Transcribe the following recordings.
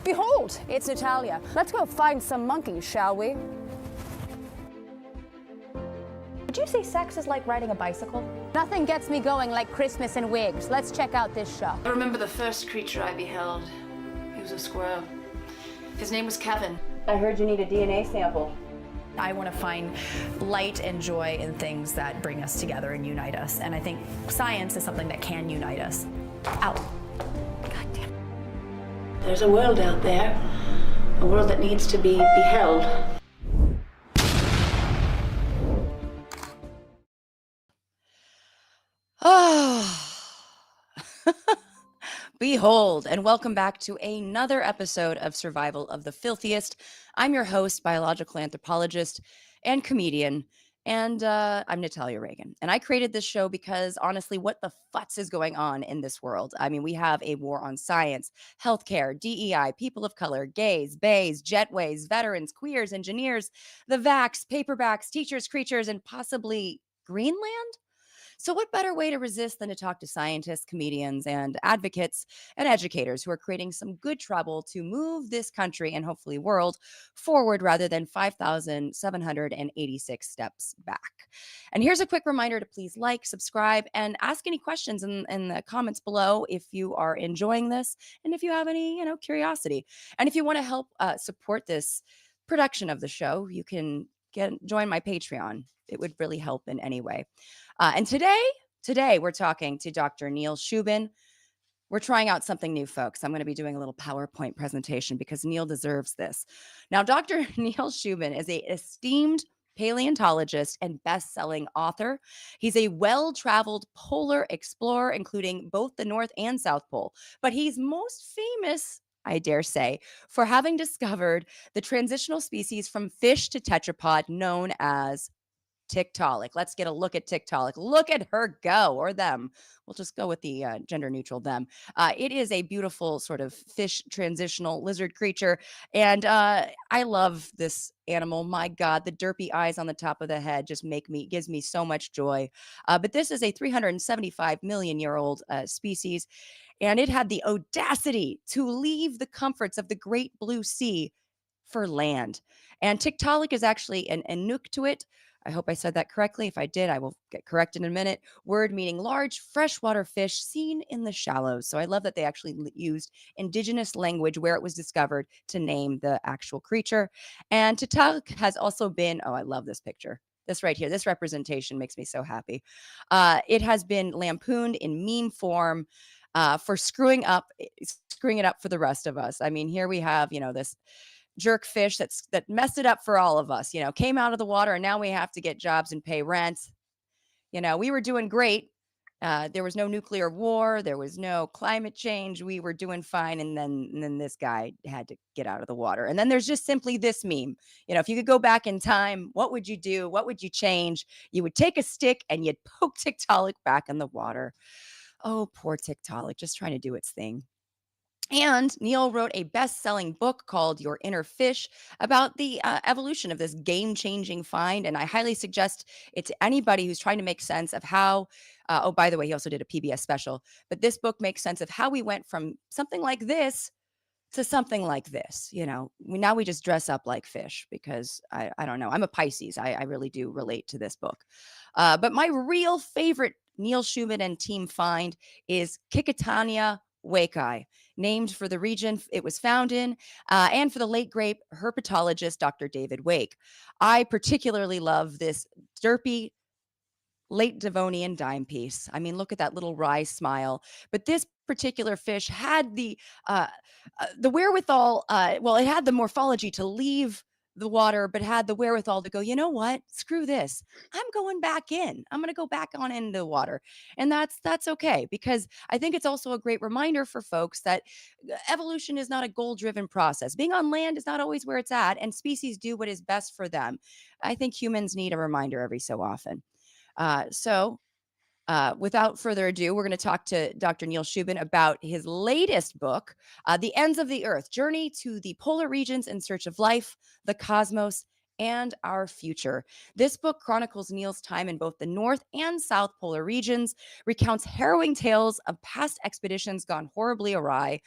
Behold, it's Natalia. Let's go find some monkeys, shall we? Would you say sex is like riding a bicycle? Nothing gets me going like Christmas and wigs. Let's check out this show. I remember the first creature I beheld. He was a squirrel. His name was Kevin. I heard you need a DNA sample. I want to find light and joy in things that bring us together and unite us. And I think science is something that can unite us. Ow. God damn. There's a world out there, a world that needs to be beheld. Oh, behold, and welcome back to another episode of Survival of the Filthiest. I'm your host, biological anthropologist and comedian, and I'm Natalia Reagan. And I created this show because, honestly, what the futz is going on in this world? I mean, we have a war on science, healthcare, DEI, people of color, gays, bays, jetways, veterans, queers, engineers, the vax, paperbacks, teachers, creatures, and possibly Greenland? So what better way to resist than to talk to scientists, comedians, and advocates and educators who are creating some good trouble to move this country and hopefully world forward rather than 5,786 steps back. And here's a quick reminder to please like, subscribe, and ask any questions in the comments below if you are enjoying this and if you have any, curiosity. And if you want to help support this production of the show, you can join my Patreon. It would really help in any way. And today we're talking to Dr. Neil Shubin. We're trying out something new, folks. I'm going to be doing a little PowerPoint presentation because Neil deserves this. Now, Dr. Neil Shubin is an esteemed paleontologist and best-selling author. He's a well-traveled polar explorer, including both the North and South Pole. But he's most famous, I dare say, for having discovered the transitional species from fish to tetrapod known as Tiktaalik. Let's get a look at Tiktaalik. Look at her go, or them. We'll just go with the gender neutral them. It is a beautiful sort of fish transitional lizard creature. And I love this animal. My God, the derpy eyes on the top of the head just gives me so much joy. But this is a 375 million year old species. And it had the audacity to leave the comforts of the great blue sea for land. And Tiktaalik is actually an Inuktitut. I hope I said that correctly. If I did, I will get corrected in a minute. Word meaning large freshwater fish seen in the shallows. So I love that they actually used indigenous language where it was discovered to name the actual creature. And Tiktaalik has also been, I love this picture. This right here, this representation makes me so happy. It has been lampooned in meme form for screwing it up for the rest of us. I mean, here we have, this jerk fish that messed it up for all of us, came out of the water and now we have to get jobs and pay rent. We were doing great. There was no nuclear war. There was no climate change. We were doing fine. And then this guy had to get out of the water. And then there's just simply this meme. If you could go back in time, what would you do? What would you change? You would take a stick and you'd poke Tiktaalik back in the water. Oh, poor Tiktaalik, just trying to do its thing. And Neil wrote a best-selling book called Your Inner Fish about the evolution of this game-changing find. And I highly suggest it to anybody who's trying to make sense of how, by the way, he also did a PBS special, but this book makes sense of how we went from something like this to something like this. Now we just dress up like fish because I don't know. I'm a Pisces. I really do relate to this book. But my real favorite Neil Shubin and team find is Kikatania wakei, named for the region it was found in, and for the late great herpetologist Dr. David Wake. I particularly love this derpy late Devonian dime piece. I mean, look at that little wry smile. But this particular fish had the wherewithal. It had the morphology to leave the water, but had the wherewithal to go, you know what? Screw this. I'm going back in. I'm going to go back on into the water. And that's okay, because I think it's also a great reminder for folks that evolution is not a goal-driven process. Being on land is not always where it's at, and species do what is best for them. I think humans need a reminder every so often. Without further ado, we're going to talk to Dr. Neil Shubin about his latest book, The Ends of the Earth, Journey to the Polar Regions in Search of Life, the Cosmos, and Our Future. This book chronicles Neil's time in both the North and South Polar regions, recounts harrowing tales of past expeditions gone horribly awry,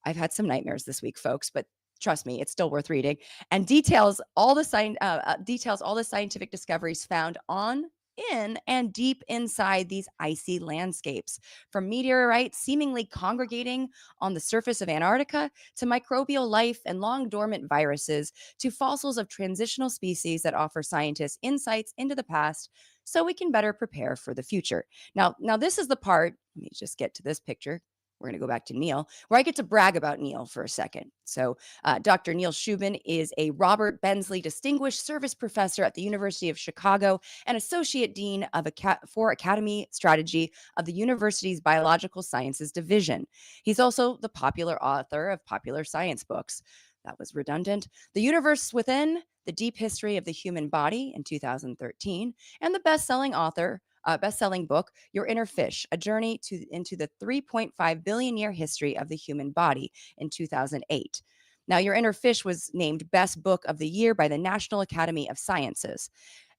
I've had some nightmares this week, folks, but trust me, it's still worth reading. And details all the scientific discoveries found on, in, and deep inside these icy landscapes, from meteorites seemingly congregating on the surface of Antarctica to microbial life and long dormant viruses to fossils of transitional species that offer scientists insights into the past so we can better prepare for the future. Now this is the part, let me just get to this picture. We're going to go back to Neil, where I get to brag about Neil for a second. So, Dr. Neil Shubin is a Robert Bensley Distinguished Service Professor at the University of Chicago and Associate Dean of for Academy Strategy of the university's Biological Sciences Division. He's also the popular author of popular science books. That was redundant. The Universe Within, The Deep History of the Human Body in 2013, and the best-selling book, Your Inner Fish, A Journey into the 3.5 billion year history of the human body in 2008. Now, Your Inner Fish was named Best Book of the Year by the National Academy of Sciences.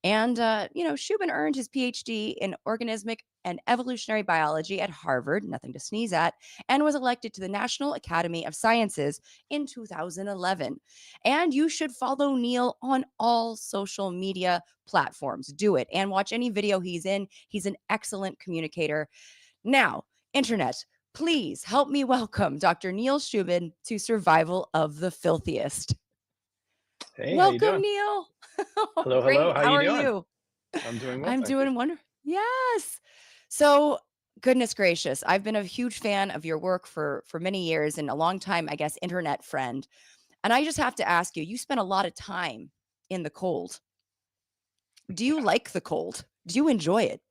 And, Shubin earned his PhD in organismic and evolutionary biology at Harvard, nothing to sneeze at, and was elected to the National Academy of Sciences in 2011. And you should follow Neil on all social media platforms. Do it and watch any video he's in. He's an excellent communicator. Now, Internet, please help me welcome Dr. Neil Shubin to Survival of the Filthiest. Hey, how you Welcome, doing? Neil. Hello, Great. hello. How How you are doing? you? I'm doing well, I'm thank you. doing wonderful. Yes. So, goodness gracious, I've been a huge fan of your work for many years and a long time, I guess, internet friend. And I just have to ask you, you spent a lot of time in the cold. Do you like the cold? Do you enjoy it?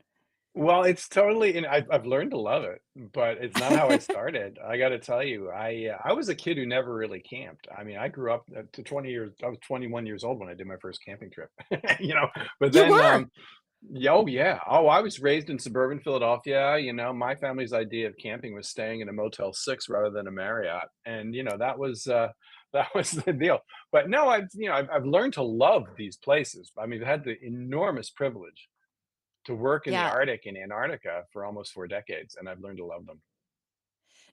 Well, it's totally, and I've learned to love it, but it's not how I started. I got to tell you, I was a kid who never really camped. I mean, I grew up to 20 years. I was 21 years old when I did my first camping trip. you know. But You then, were. yeah, oh yeah, oh, I was raised in suburban Philadelphia. My family's idea of camping was staying in a Motel 6 rather than a Marriott, and that was that was the deal. But no, I've learned to love these places. I mean, I've had the enormous privilege to work in the Yeah. Arctic and Antarctica for almost 4 decades, and I've learned to love them.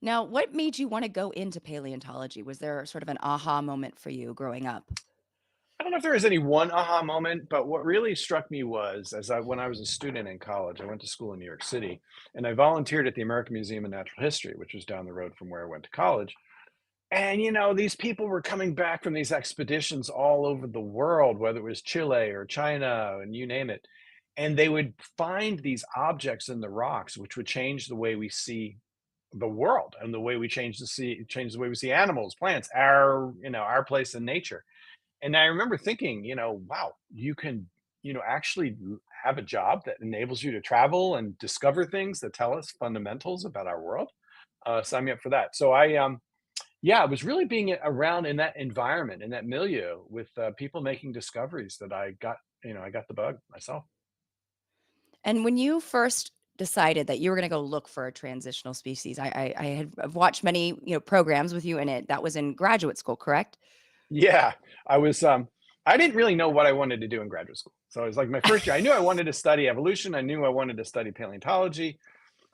Now, what made you want to go into paleontology? Was there sort of an aha moment for you growing up? I don't know if there was any one aha moment, but what really struck me was when I was a student in college, I went to school in New York City, and I volunteered at the American Museum of Natural History, which was down the road from where I went to college. And these people were coming back from these expeditions all over the world, whether it was Chile or China, and you name it. And they would find these objects in the rocks, which would change the way we see the world and the way we change the way we see animals, plants, our place in nature. And I remember thinking, wow, you can, actually have a job that enables you to travel and discover things that tell us fundamentals about our world. Sign me up for that. So yeah, it was really being around in that environment, in that milieu with people making discoveries that I got the bug myself. And when you first decided that you were going to go look for a transitional species, I've watched many programs with you in it. That was in graduate school, correct? Yeah, I was. I didn't really know what I wanted to do in graduate school. So it was like my first year. I knew I wanted to study evolution. I knew I wanted to study paleontology.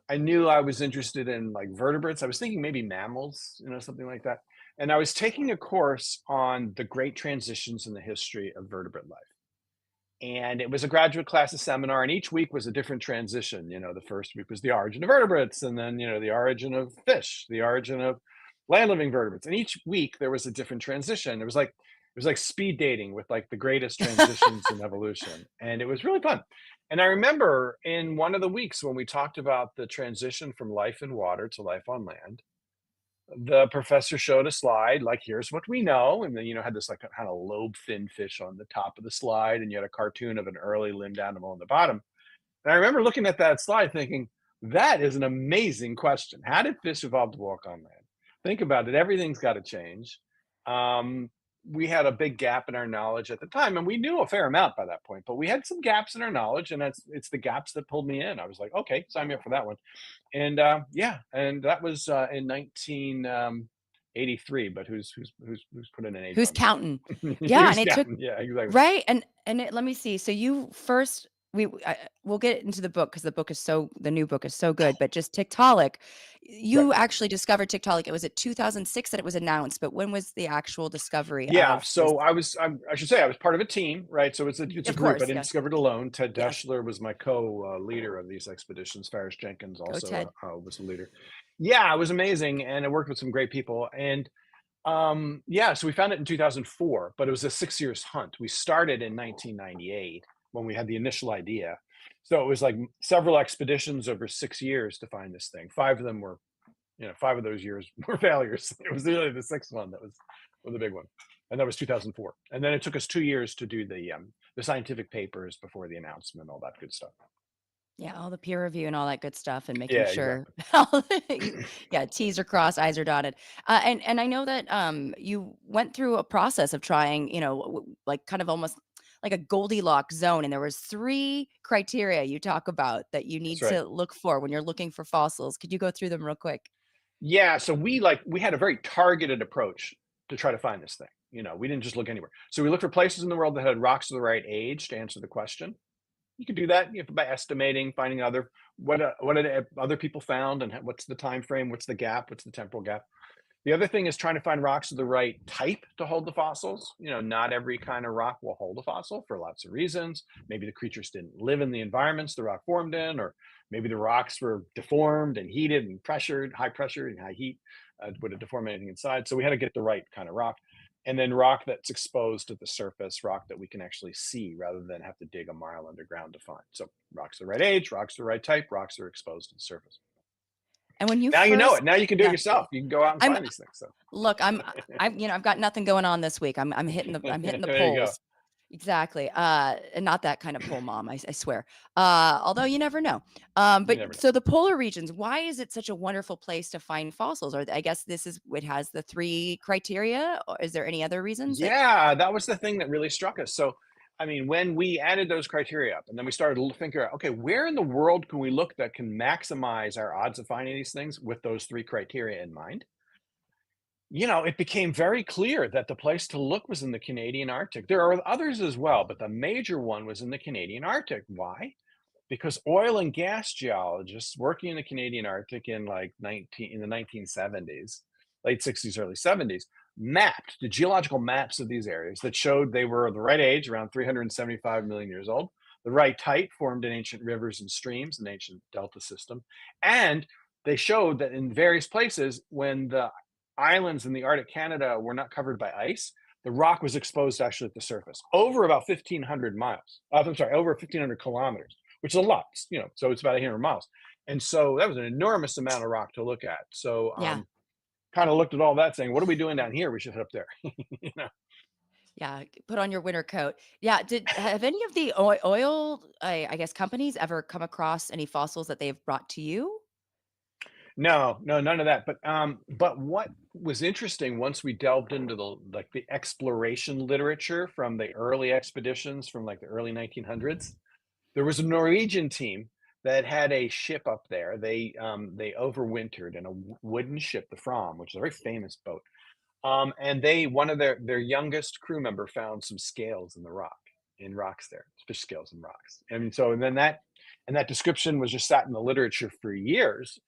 I knew I was interested in like vertebrates. I was thinking maybe mammals, something like that. And I was taking a course on the great transitions in the history of vertebrate life. And it was a graduate classes seminar, and each week was a different transition. The first week was the origin of vertebrates, and then, the origin of fish, the origin of land living vertebrates. And each week there was a different transition. It was like speed dating with like the greatest transitions in evolution. And it was really fun. And I remember in one of the weeks when we talked about the transition from life in water to life on land, the professor showed a slide like, here's what we know, and then had this like kind of lobe fin fish on the top of the slide, and you had a cartoon of an early limbed animal on the bottom. And I remember looking at that slide thinking, that is an amazing question. How did fish evolve to walk on land? Think about it. Everything's got to change. We had a big gap in our knowledge at the time, and we knew a fair amount by that point, but we had some gaps in our knowledge, and it's the gaps that pulled me in. I was like, okay, sign me up for that one. And yeah, and that was in 1983. But who's put in an age Who's on counting? that? Yeah, Who's and it took counting? Yeah, exactly. right, and let me see. So you first we'll get into the book because the new book is so good. But just Tiktaalik, Right. you actually discovered Tiktaalik. It was at 2006 that it was announced, but when was the actual discovery Yeah, of this? so I should say I was part of a team, right? So it's a Of group. I course, didn't yes, discover it alone. Ted yes. Deschler was my co-leader of these expeditions. Ferris Jenkins Go Ted. also was a leader. Yeah, it was amazing, and I worked with some great people. And yeah, so we found it in 2004, but it was a 6 years hunt. We started in 1998 when we had the initial idea. So it was like several expeditions over 6 years to find this thing. Five of them were, 5 of those years were failures. It was really the sixth one that was the big one, and that was 2004. And then it took us 2 years to do the scientific papers before the announcement, all that good stuff. Yeah, all the peer review and all that good stuff, and making Yeah, sure, exactly. yeah, T's are crossed, I's are dotted. And I know that you went through a process of trying, like kind of almost like a Goldilocks zone, and there was three criteria you talk about that you That's need right. to look for when you're looking for fossils. Could you go through them real quick? Yeah, so we had a very targeted approach to try to find this thing. We didn't just look anywhere. So we looked for places in the world that had rocks of the right age to answer the question. You could do that by estimating, finding what did other people found, and what's the time frame, what's the gap, what's the temporal gap. The other thing is trying to find rocks of the right type to hold the fossils. Not every kind of rock will hold a fossil for lots of reasons. Maybe the creatures didn't live in the environments the rock formed in, or maybe the rocks were deformed and heated and pressured, high pressure and high heat would have deformed anything inside. So we had to get the right kind of rock. And then rock that's exposed to the surface, rock that we can actually see rather than have to dig a mile underground to find. So rocks the right age, rocks the right type, rocks that are exposed to the surface. And when you Now you know first, it. Now you can do it yeah, yourself. You can go out and I'm find these things. So look, I've got nothing going on this week. I'm hitting the there you go. polls. Exactly. And not that kind of pole mom, I swear. Although you never know. You But never know. so the polar regions, why is it such a wonderful place to find fossils? Or I guess it has the three criteria, or is there any other reasons that? Yeah, that was the thing that really struck us. So, I mean, when we added those criteria up, and then we started to think, okay, where in the world can we look that can maximize our odds of finding these things with those three criteria in mind? It became very clear that the place to look was in the Canadian Arctic. There are others as well, but the major one was in the Canadian Arctic. Why? Because oil and gas geologists working in the Canadian Arctic in the 1970s, late 60s, early 70s, mapped the geological maps of these areas that showed they were the right age, around 375 million years old, the right type formed in ancient rivers and streams, an ancient delta system, and they showed that in various places, when the islands in the Arctic Canada were not covered by ice, the rock was exposed actually at the surface over about 1,500 miles. I'm sorry, over 1,500 kilometers, which is a lot, so it's about 800 miles. And so that was an enormous amount of rock to look at. So Yeah. kind of looked at all that saying, what are we doing down here? We should head up there. you know? Yeah, put on your winter coat. Yeah, have any of the oil, I guess, companies ever come across any fossils that they've brought to you? No, no, none of that. But what was interesting once we delved into the exploration literature from the early expeditions from like the early 1900s, there was a Norwegian team that had a ship up there. They overwintered in a wooden ship, the Fram, which is a very famous boat. And one of their youngest crew member found some scales in rocks there, fish scales in rocks. And then that description was just sat in the literature for years.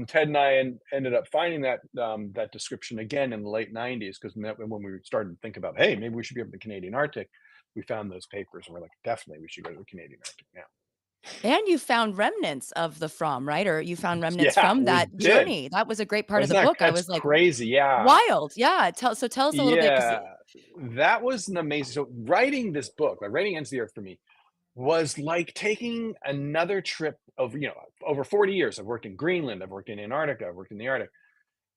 Ted and I ended up finding that description again in the late 90s, because when we started to think about, hey, maybe we should be up in the Canadian Arctic, we found those papers and we're like, definitely we should go to the Canadian Arctic now. And you found remnants of the From, right? Or you found remnants Yeah, from we that did. journey. That was a great part of the Wasn't that book. I that's was like, crazy? Yeah. wild. Yeah. Tell us a little bit, because Yeah. That was an amazing. So writing this book, like writing Ends the Earth for me, was like taking another trip of, over 40 years. I've worked in Greenland, I've worked in Antarctica, I've worked in the Arctic.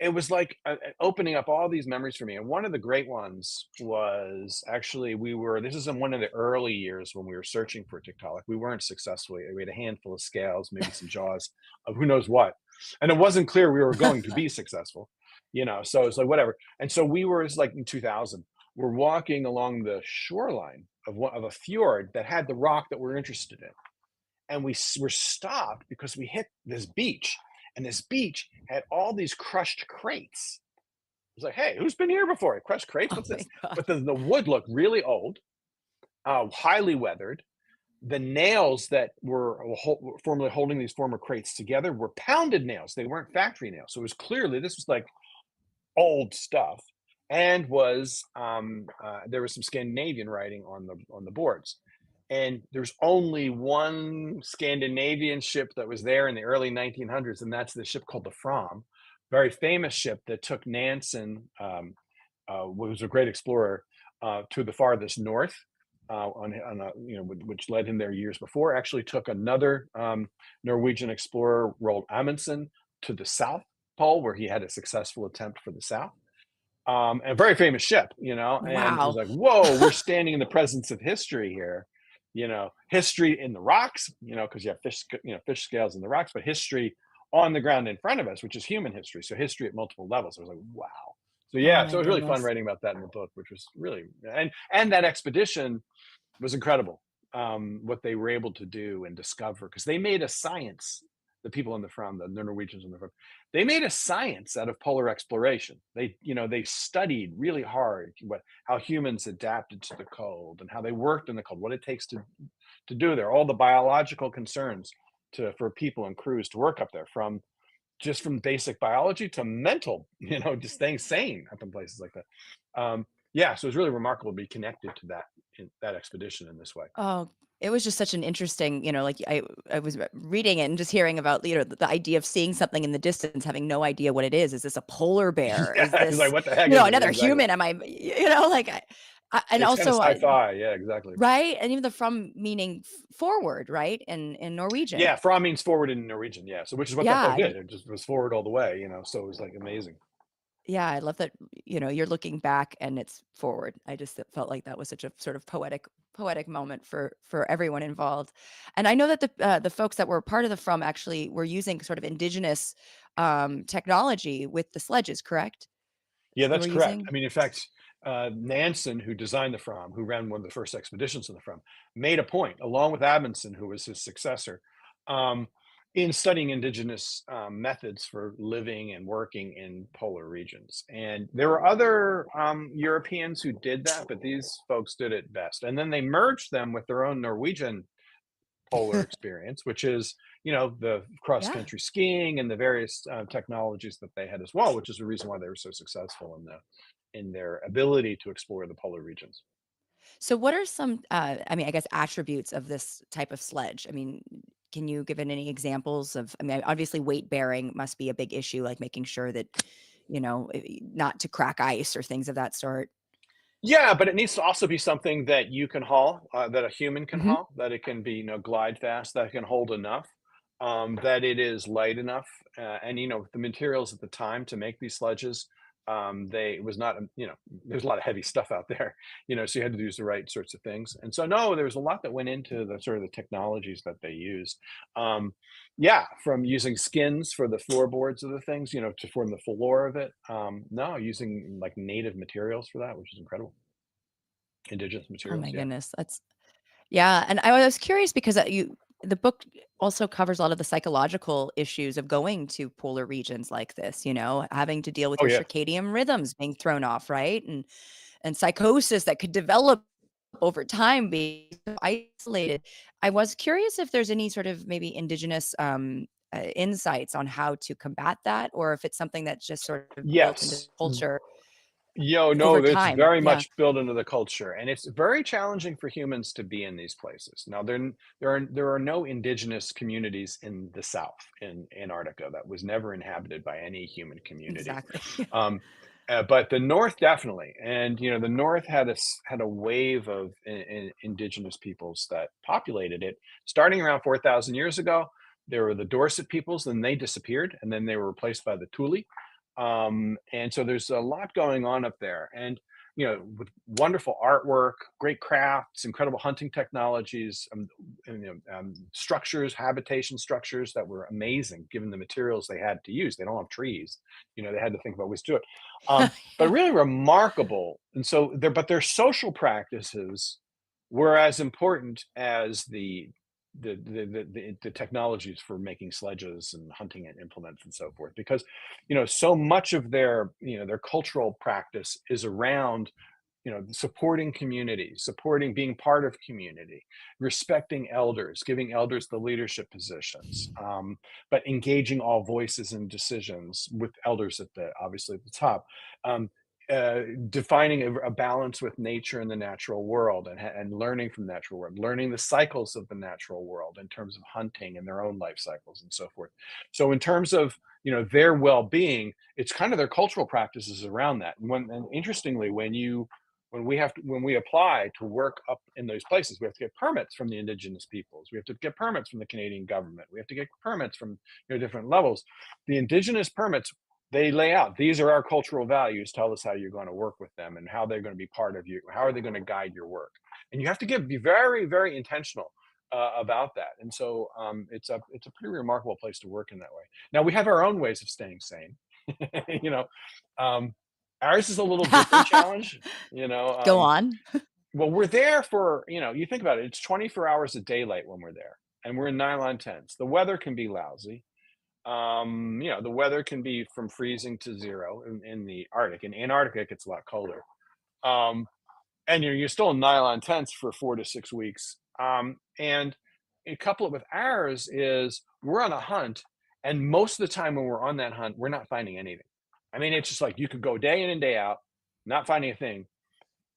It was like opening up all these memories for me. And one of the great ones was actually, this is in one of the early years when we were searching for Tiktaalik. We weren't successful. We had a handful of scales, maybe some jaws of who knows what. And it wasn't clear we were going to be successful, so it's like, whatever. And so it's like in 2000, we're walking along the shoreline of a fjord that had the rock that we're interested in. And we were stopped because we hit this beach, and this beach had all these crushed crates. It's like, hey, who's been here before? Crushed crates? oh What's my this? God. But the wood looked really old, highly weathered. the nails that were formerly holding these former crates together were pounded nails. They weren't factory nails. So it was clearly, this was like old stuff, and was there was some Scandinavian writing on the boards. And there's only one Scandinavian ship that was there in the early 1900s, and that's the ship called the Fram, very famous ship that took Nansen, who was a great explorer, to the farthest north, on a, which led him there years before. Actually took another Norwegian explorer, Roald Amundsen, to the South Pole, where he had a successful attempt for the South. A very famous ship, and it was Wow. like, whoa, we're standing in the presence of history here. History in the rocks, because you have fish scales in the rocks, but history on the ground in front of us, which is human history. So history at multiple levels. I was like, wow. So Oh yeah, my so it was really fun goodness. writing about that in the book, which was really, and that expedition was incredible. What they were able to do and discover, because they made a science. The people in the front, the Norwegians in the front, they made a science out of polar exploration. They studied really hard how humans adapted to the cold and how they worked in the cold, what it takes to do there, all the biological concerns for people and crews to work up there, from basic biology to mental, just staying sane up in places like that. Yeah, so it was really remarkable to be connected to that expedition in this way. Oh, it was just such an interesting, like I was reading it and just hearing about, the idea of seeing something in the distance, having no idea what it is. Is this a polar bear? Is Yeah, it's like, this, what the heck is it? another Exactly. human? Am I, like and It's kind of also sci-fi. Yeah, exactly. right? And even the from meaning forward, right? In Norwegian. Yeah, "Fra" means forward in Norwegian, yeah, so which is what that book Yeah. did, it just was forward all the way, so it was, like, amazing. Yeah, I love that, you're looking back and it's forward. I just felt like that was such a sort of poetic moment for everyone involved. And I know that the folks that were part of the From actually were using sort of indigenous technology with the sledges, correct? Yeah, They that's were correct. using. I mean, in fact, Nansen, who designed the Fram, who ran one of the first expeditions in the Fram, made a point, along with Amundsen, who was his successor, um, in studying indigenous methods for living and working in polar regions. And there were other Europeans who did that, but these folks did it best. And then they merged them with their own Norwegian polar experience, which is, the cross Yeah. country skiing and the various technologies that they had as well, which is the reason why they were so successful in their ability to explore the polar regions. So what are some I mean, I guess attributes of this type of sledge? I mean, can you give it any examples of, I mean, obviously weight bearing must be a big issue, like making sure that, not to crack ice or things of that sort. Yeah, but it needs to also be something that you can haul, that a human can Mhm. haul, that it can be, glide fast, that it can hold enough, that it is light enough, and the materials at the time to make these sledges, they it was not, there's a lot of heavy stuff out there, so you had to use the right sorts of things, and so no, there was a lot that went into the sort of the technologies that they used. Um, yeah, from using skins for the floorboards of the things, to form the floor of it. No, using like native materials for that, which is incredible. Indigenous Oh materials, my yeah. goodness, that's yeah, and I was curious because the book also covers a lot of the psychological issues of going to polar regions like this, having to deal with Oh, your yeah. circadian rhythms being thrown off, right? And psychosis that could develop over time being so isolated. I was curious if there's any sort of maybe indigenous insights on how to combat that, or if it's something that's just sort of built into Yes. culture Yo, over no, it's time. very Yeah, much built into the culture, and it's very challenging for humans to be in these places. Now, there are no indigenous communities in the South, in Antarctica, that was never inhabited by any human community. exactly. Um, but the North definitely, and the North had a wave of indigenous peoples that populated it, starting around 4,000 years ago. There were the Dorset peoples, then they disappeared, and then they were replaced by the Thule. And so there's a lot going on up there, and with wonderful artwork, great crafts, incredible hunting technologies, and, structures, habitation structures that were amazing given the materials they had to use. They don't have trees, they had to think about ways to do it. But Yeah. really remarkable. And so their social practices were as important as the technologies for making sledges and hunting and implements and so forth, because so much of their cultural practice is around supporting community, supporting being part of community, respecting elders, giving elders the leadership positions, but engaging all voices and decisions with elders obviously at the top. Um, Defining a balance with nature and the natural world, and learning from the natural world, learning the cycles of the natural world in terms of hunting and their own life cycles and so forth. So in terms of their well-being, it's kind of their cultural practices around that. And interestingly, when we apply to work up in those places, we have to get permits from the indigenous peoples. We have to get permits from the Canadian government. We have to get permits from different levels. The indigenous permits, they lay out, these are our cultural values. Tell us how you're going to work with them and how they're going to be part of you. How are they going to guide your work? And you have to be very, very intentional about that. And so it's a pretty remarkable place to work in that way. Now we have our own ways of staying sane. you know, Ours is a little different challenge. Go on. Well, we're there for, you think about it, it's 24 hours of daylight when we're there, and we're in nylon tents. The weather can be lousy. The weather can be from freezing to zero in the Arctic. In Antarctica, it gets a lot colder. And you're still in nylon tents for 4 to 6 weeks. And a couple it with ours is we're on a hunt, and most of the time when we're on that hunt, we're not finding anything. I mean, it's just like you could go day in and day out, not finding a thing.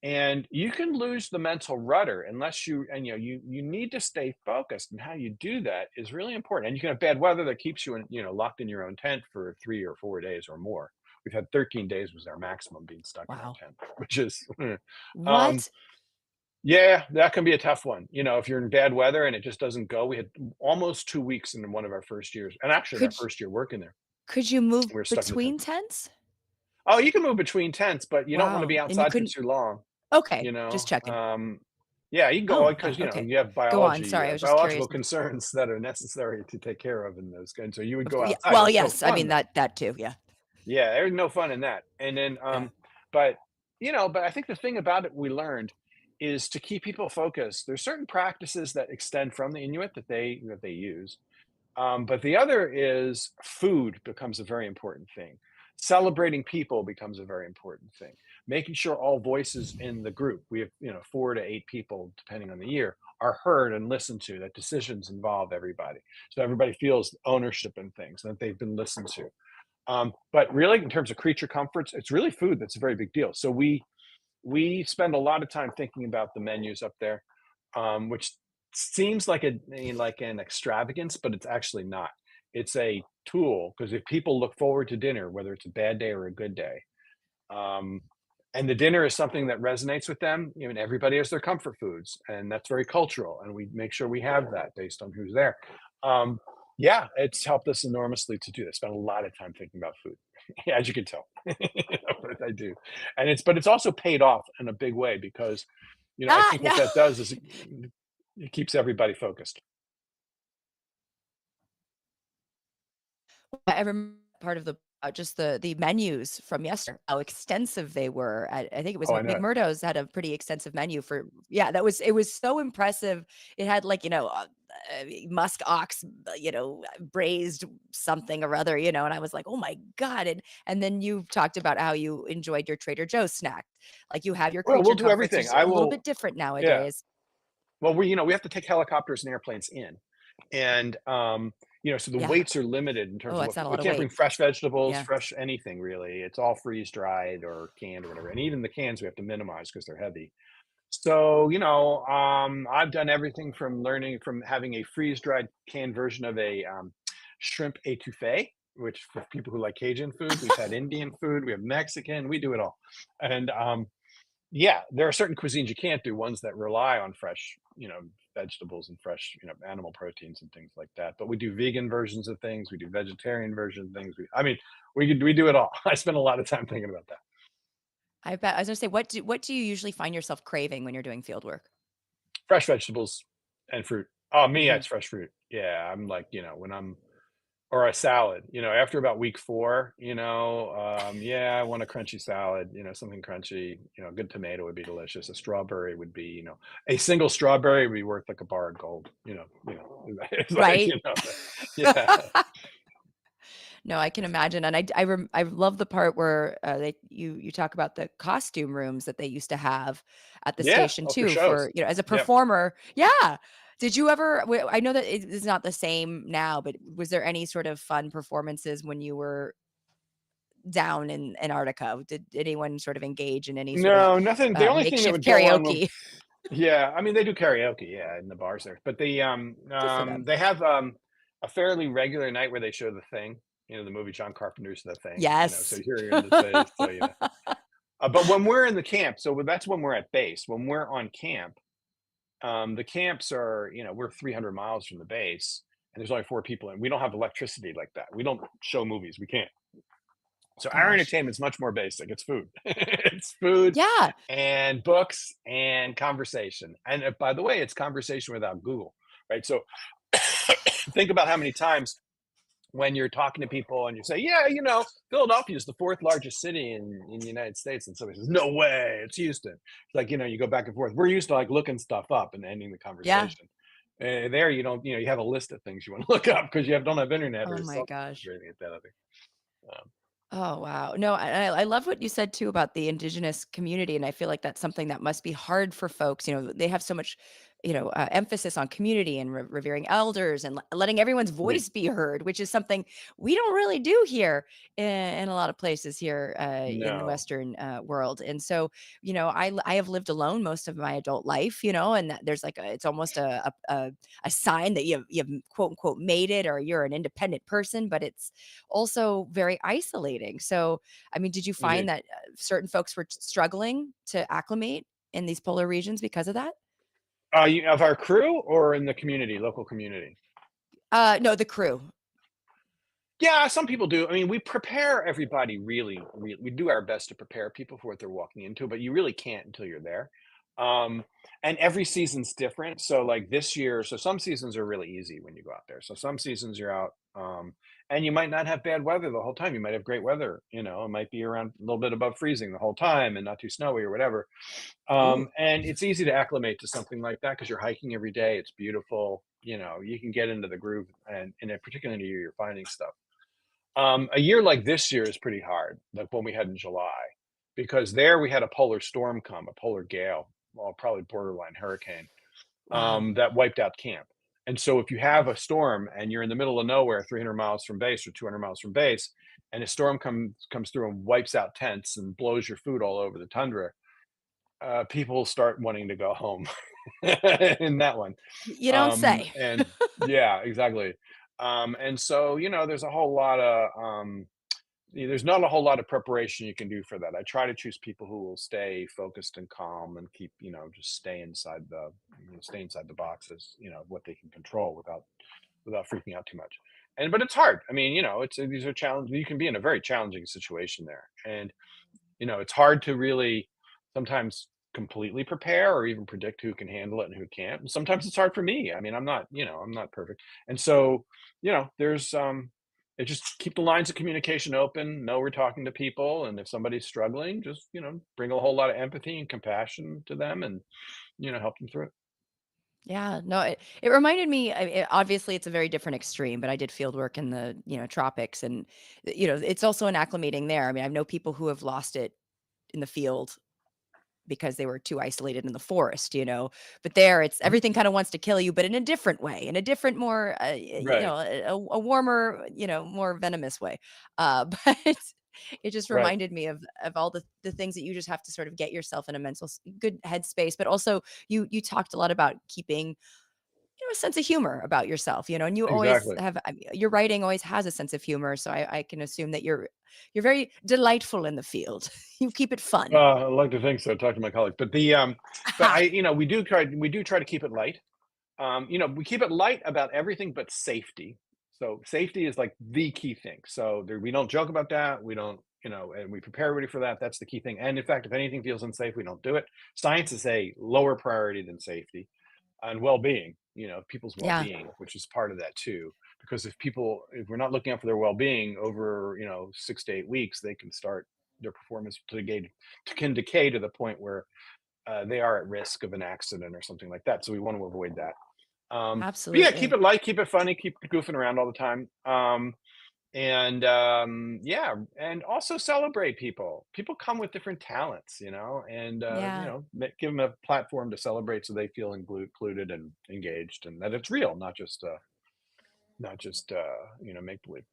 And you can lose the mental rudder unless you need to stay focused, and how you do that is really important. And you can have bad weather that keeps you locked in your own tent for 3 or 4 days or more. We've had 13 days was our maximum being stuck in our tent, which is What? yeah, that can be a tough one. If you're in bad weather and it just doesn't go. We had almost 2 weeks in one of our first years, and actually in our Could first year working there, could you move we were stuck in the tent. between tents? Oh, you can move between tents, but you don't want to Wow. be And you outside for couldn't. too long. Okay, You just know, checking. yeah, you can go Oh, because okay. you have Go on. Sorry, I was just curious. biological concerns that are necessary to take care of in those. And so you would go Yeah, outside. well, It's no yes. I fun mean though. that too. Yeah. Yeah, there's no fun in that. And then, Yeah. but but I think the thing about it we learned is to keep people focused. There's certain practices that extend from the Inuit that they use. But the other is food becomes a very important thing. Celebrating people becomes a very important thing. Making sure all voices in the group, we have 4 to 8 people depending on the year, are heard and listened to. That decisions involve everybody, so everybody feels ownership in things, that they've been listened to. But really, in terms of creature comforts, it's really food that's a very big deal. So we spend a lot of time thinking about the menus up there, which seems like an extravagance, but it's actually not. It's a tool because if people look forward to dinner, whether it's a bad day or a good day, um, and the dinner is something that resonates with them, everybody has their comfort foods, and that's very cultural, and we make sure we have that based on who's there. Um, yeah, it's helped us enormously to do this. Spend a lot of time thinking about food, as you can tell. But I do, but it's also paid off in a big way because, I Ah, think what no. that does is it keeps everybody focused. I remember part of just the menus from yesterday, how extensive they were. I think it was Oh, I know it. McMurdo's had a pretty extensive menu for. Yeah, it was so impressive. It had like musk ox, braised something or other, and I was like, oh my god. And then you talked about how you enjoyed your Trader Joe's snack. Like you have your Well, we'll creature do comforts, everything. which is I a little will. bit different Yeah. nowadays. Well, we have to take helicopters and airplanes in, and so the Yeah. weights are limited in terms Oh, of it's not a we lot of can't bring weight. fresh vegetables, Yeah. fresh anything really. It's all freeze dried or canned or whatever, and even the cans we have to minimize because they're heavy. So I've done everything from learning from having a freeze dried canned version of a shrimp etouffee, which for people who like Cajun food, we've had Indian food, we have Mexican, we do it all, and yeah, there are certain cuisines you can't do, ones that rely on fresh, vegetables and fresh, animal proteins and things like that. But we do vegan versions of things, we do vegetarian versions of things. I mean, we do it all. I spend a lot of time thinking about that. I bet. I was gonna say, what do you usually find yourself craving when you're doing field work? Fresh vegetables and fruit. Oh, me, yeah, Mhm. it's fresh fruit. Yeah, I'm like, when I'm or a salad, after about week 4, yeah, I want a crunchy salad, something crunchy, a good tomato would be delicious. A strawberry would be, a single strawberry would be worth like a bar of gold, it's like, Right? yeah. No, I can imagine, and I love the part where you talk about the costume rooms that they used to have at the Yeah. station Oh, for too shows. for as a Yep. performer. Yeah. Did you ever? I know that it is not the same now, but was there any sort of fun performances when you were down in Antarctica? Did anyone sort of engage in any sort of No, nothing. The only thing that makeshift would go on when, karaoke? yeah, I mean they do karaoke, yeah, in the bars there. But Good for them. they have a fairly regular night where they show The Thing, the movie John Carpenter's The Thing, so Yes. here you're in the States, so but when we're in the camp, so that's when we're at base. When we're on camp, the camps are, we're 300 miles from the base, and there's only 4 people, and we don't have electricity like that. We don't show movies. We can't. So our Gosh. entertainment's much more basic. It's food. It's food Yeah. and books and conversation. And by the way, it's conversation without Google, right? So think about how many times when you're talking to people and you say, yeah, Philadelphia is the 4th largest city in the United States. And somebody says, no way, it's Houston. It's like, you go back and forth. We're used to like looking stuff up and ending the Yeah. conversation. There, you don't, you have a list of things you want to look up because don't have internet Oh or my cell gosh. or anything like that. I think. Oh, wow. No, I love what you said too about the indigenous community. And I feel like that's something that must be hard for folks. They have so much, emphasis on community and revering elders and letting everyone's Agreed. voice be heard, which is something we don't really do here in a lot of places here in the No. Western world. And so, I have lived alone most of my adult life, and there's like it's almost a sign that you've quote unquote made it or you're an independent person, but it's also very isolating. So, I mean, did you find Indeed. that certain folks were struggling to acclimate in these polar regions because of that? Of our crew or in the community, local community? No, the crew. Yeah, some people do. I mean, we prepare everybody we do our best to prepare people for what they're walking into, but you really can't until you're there. Um, and every season's different. So like this year, so some seasons are really easy when you go out there. So some seasons you're out, and you might not have bad weather the whole time. You might have great weather, it might be around a little bit above freezing the whole time and not too snowy or whatever. Ooh, And it's easy to acclimate to something like that because you're hiking every day. It's beautiful. You can get into the groove, and in a particular year, you're finding stuff. A year like this year is pretty hard, like one we had in July, because there we had a polar storm come, a polar gale, well, probably borderline hurricane, wow. that wiped out camp. And so if you have a storm and you're in the middle of nowhere, 300 miles from base or 200 miles from base, and a storm comes through and wipes out tents and blows your food all over the tundra, people start wanting to go home in that one. You don't say. And yeah, exactly. And so, there's a whole lot of there's not a whole lot of preparation you can do for that. I try to choose people who will stay focused and calm and keep, just stay inside the boxes, what they can control without freaking out too much. But it's hard. I mean, these are challenges. You can be in a very challenging situation there. And, it's hard to really sometimes completely prepare or even predict who can handle it and who can't. And sometimes it's hard for me. I mean, I'm not perfect. And so, there's just keep the lines of communication open, know we're talking to people, and if somebody's struggling, just, bring a whole lot of empathy and compassion to them and, help them through it. Yeah, no, it reminded me. Obviously, it's a very different extreme, but I did field work in the tropics, and it's also an acclimating there. I mean, I know people who have lost it in the field because they were too isolated in the forest, but there it's Mhm. everything kind of wants to kill you, but in a different way, in a different, more, Right. a warmer, more venomous way. But it just Right. reminded me of all the things that you just have to sort of get yourself in a good headspace. But also you talked a lot about keeping a sense of humor about yourself, and you always Exactly. have, your writing always has a sense of humor. So I can assume that you're very delightful in the field. You keep it fun. I like to think so. Talk to my colleagues, but but we do try to keep it light. We keep it light about everything but safety. So safety is like the key thing. So we don't joke about that. We don't, and we prepare everybody for that. That's the key thing. And in fact, if anything feels unsafe, we don't do it. Science is a lower priority than safety and well-being. People's Yeah. well-being, which is part of that too. Because if we're not looking out for their well-being over, 6 to 8 weeks, they can start their performance can decay to the point where they are at risk of an accident or something like that. So we want to avoid that. But yeah, keep Absolutely. it light, keep it funny, keep goofing around all the time. And yeah, and also celebrate people. People come with different talents, and Yeah. give them a platform to celebrate so they feel included and engaged, and that it's real, not just make believe.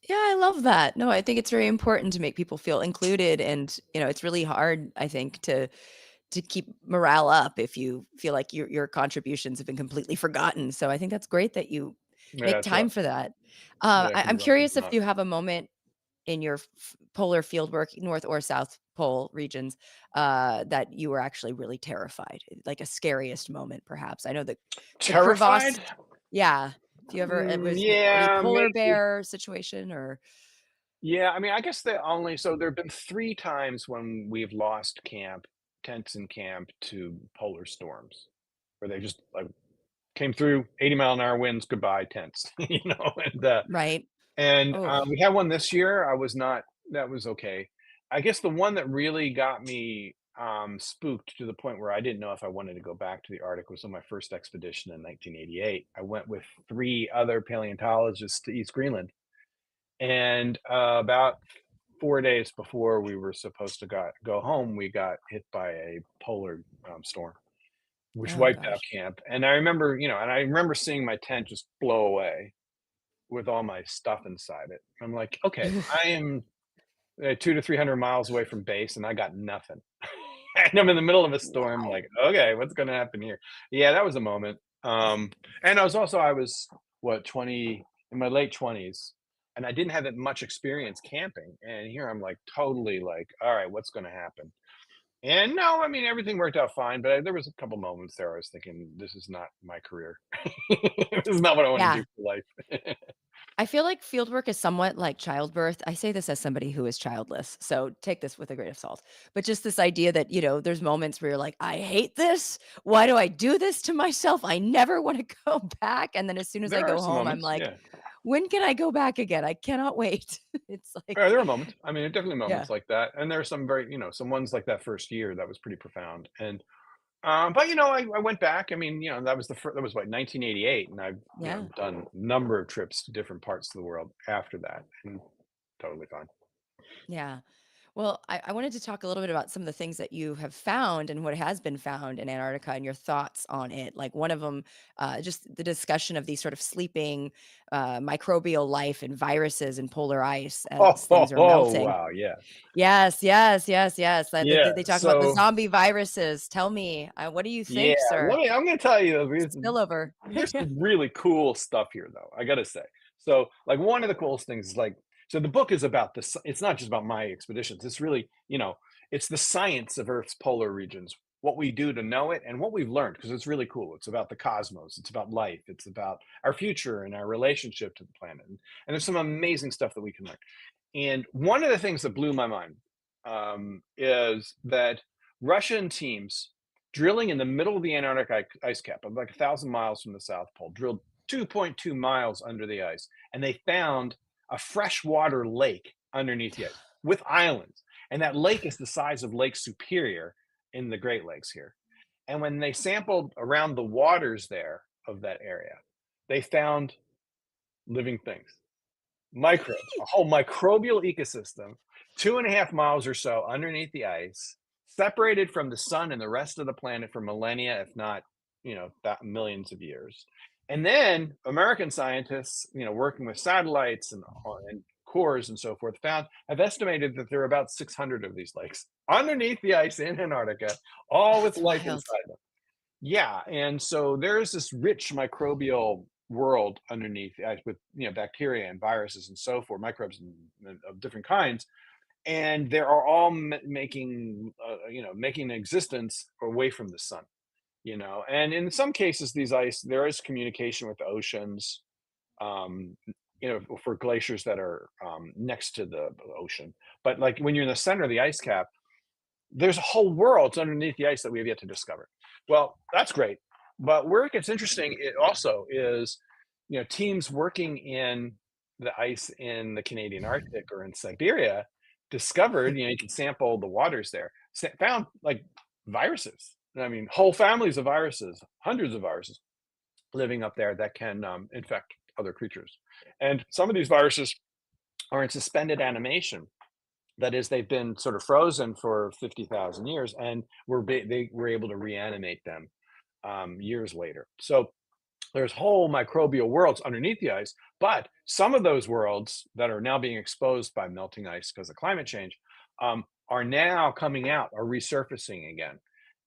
Yeah, I love that. No, I think it's very important to make people feel included, and it's really hard, I think, to keep morale up if you feel like your contributions have been completely forgotten. So I think that's great that you Yeah, make it's time rough. for that. Yeah, it can be I'm rough when curious it's if not. you have a moment in your polar field work, North or South Pole regions, that you were actually really terrified, like a scariest moment, perhaps. I know that the crevasse. Terrified? Yeah. If you ever, it was any Yeah, polar maybe. bear situation or. Yeah, I mean, I guess there have been 3 times when we've lost tents in camp to polar storms, where they just like came through 80-mile-an-hour winds, goodbye tents, and Right. and Oh, we had one this year. I was not That was okay. I guess the one that really got me spooked to the point where I didn't know if I wanted to go back to the Arctic was on my first expedition in 1988. I went with 3 other paleontologists to East Greenland, and about 4 days before we were supposed to go home, we got hit by a polar storm, which oh wiped out gosh. camp. And I remember seeing my tent just blow away with all my stuff inside it. I'm like, okay, I am 200 to 300 miles away from base, and I got nothing. And I'm in the middle of a storm. Wow. Like, okay, what's going to happen here? Yeah, that was a moment. And I was what 20 in my late 20s, and I didn't have that much experience camping. And here I'm like totally like, all right, what's going to happen? And no, I mean everything worked out fine, but there was a couple moments there I was thinking, this is not my career. This is not what I want to Yeah. do for life. I feel like field work is somewhat like childbirth. I say this as somebody who is childless, so take this with a grain of salt. But just this idea that, there's moments where you're like, I hate this. Why do I do this to myself? I never want to go back. And then as soon as I There are go some home, I'm moments, like, yeah. when can I go back again? I cannot wait. It's like, There are moments. I mean, there are definitely yeah, moments like that, and there are some some ones like that first year that was pretty profound. And but I went back. I mean, that was what 1988, and I've yeah. done a number of trips to different parts of the world after that, and totally fine. Yeah. Well, I wanted to talk a little bit about some of the things that you have found and what has been found in Antarctica and your thoughts on it. Like one of them, just the discussion of these sort of sleeping microbial life and viruses and polar ice as things are melting. Wow, yeah, Yes, yes, yes, yes. yeah. They talk about the So zombie viruses. Tell me, what do you yeah, think, sir? I'm going to tell you Spillover. there's some really cool stuff here, though. I got to say. So, like, one of the coolest things is like, so the book is about this. It's not just about my expeditions. It's really, it's the science of Earth's polar regions, what we do to know it, and what we've learned, because it's really cool. It's about the cosmos. It's about life. It's about our future and our relationship to the planet. And there's some amazing stuff that we can learn. And one of the things that blew my mind is that Russian teams drilling in the middle of the Antarctic ice cap, of like 1,000 miles from the South Pole, drilled 2.2 miles under the ice, and they found a freshwater lake underneath the ice with islands. And that lake is the size of Lake Superior in the Great Lakes here. And when they sampled around the waters there of that area, they found living things, microbes, a whole microbial ecosystem, 2.5 miles or so underneath the ice, separated from the sun and the rest of the planet for millennia, if not, millions of years. And then American scientists, working with satellites and cores and so forth, have estimated that there are about 600 of these lakes underneath the ice in Antarctica, all with That's life wild. inside them. Yeah, and so there's this rich microbial world underneath the ice with bacteria and viruses and so forth, microbes of different kinds, and they are all making an existence away from the sun. And in some cases, there is communication with the oceans, um, for glaciers that are next to the ocean. But like when you're in the center of the ice cap, there's a whole world underneath the ice that we have yet to discover. Well, that's great. But where it gets interesting, it also is, teams working in the ice in the Canadian Arctic or in Siberia discovered, you can sample the waters there, found like viruses. I mean, whole families of viruses, hundreds of viruses living up there that can infect other creatures. And some of these viruses are in suspended animation. That is, they've been sort of frozen for 50,000 years, and they were able to reanimate them years later. So there's whole microbial worlds underneath the ice, but some of those worlds that are now being exposed by melting ice because of climate change are now coming out, are resurfacing again.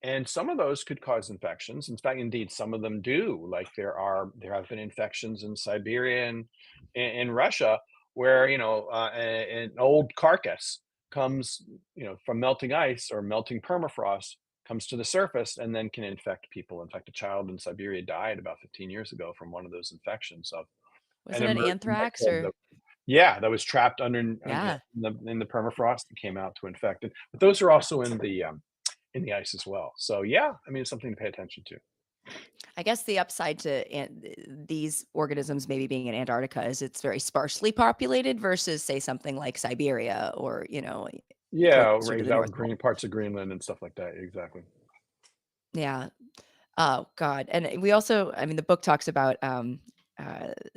And some of those could cause infections. In fact, indeed, some of them do. Like there have been infections in Siberia and in Russia where, an old carcass comes, from melting ice or melting permafrost, comes to the surface and then can infect people. In fact, a child in Siberia died about 15 years ago from one of those infections of Was an it an emerging anthrax microbe or? that was trapped Yeah. in the permafrost and came out to infect it. But those are also in the ice as well. So yeah, I mean, it's something to pay attention to. I guess the upside to these organisms maybe being in Antarctica is it's very sparsely populated versus, say, something like Siberia or, Yeah, closer to right the out North in Pole. green parts of Greenland and stuff like that. Exactly. Yeah. Oh, God. And we also, I mean, the book talks about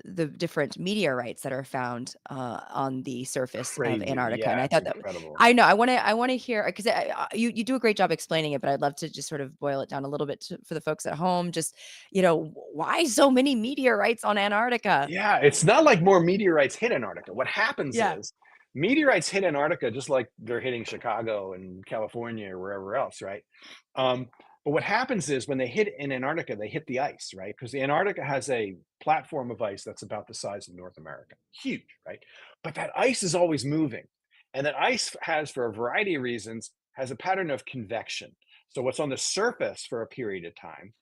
the different meteorites that are found on the surface of Crazy. Antarctica. And Yeah, I it's thought that incredible. I know I want to hear because you do a great job explaining it, but I'd love to just sort of boil it down a little bit for the folks at home. Just why so many meteorites on Antarctica? Yeah, it's not like more meteorites hit Antarctica. What happens Yeah. is meteorites hit Antarctica just like they're hitting Chicago and California or wherever else, right? But what happens is when they hit in Antarctica, they hit the ice, right? Because the Antarctica has a platform of ice that's about the size of North America, huge, right? But that ice is always moving, and that ice has, for a variety of reasons, has a pattern of convection. So what's on the surface for a period of time,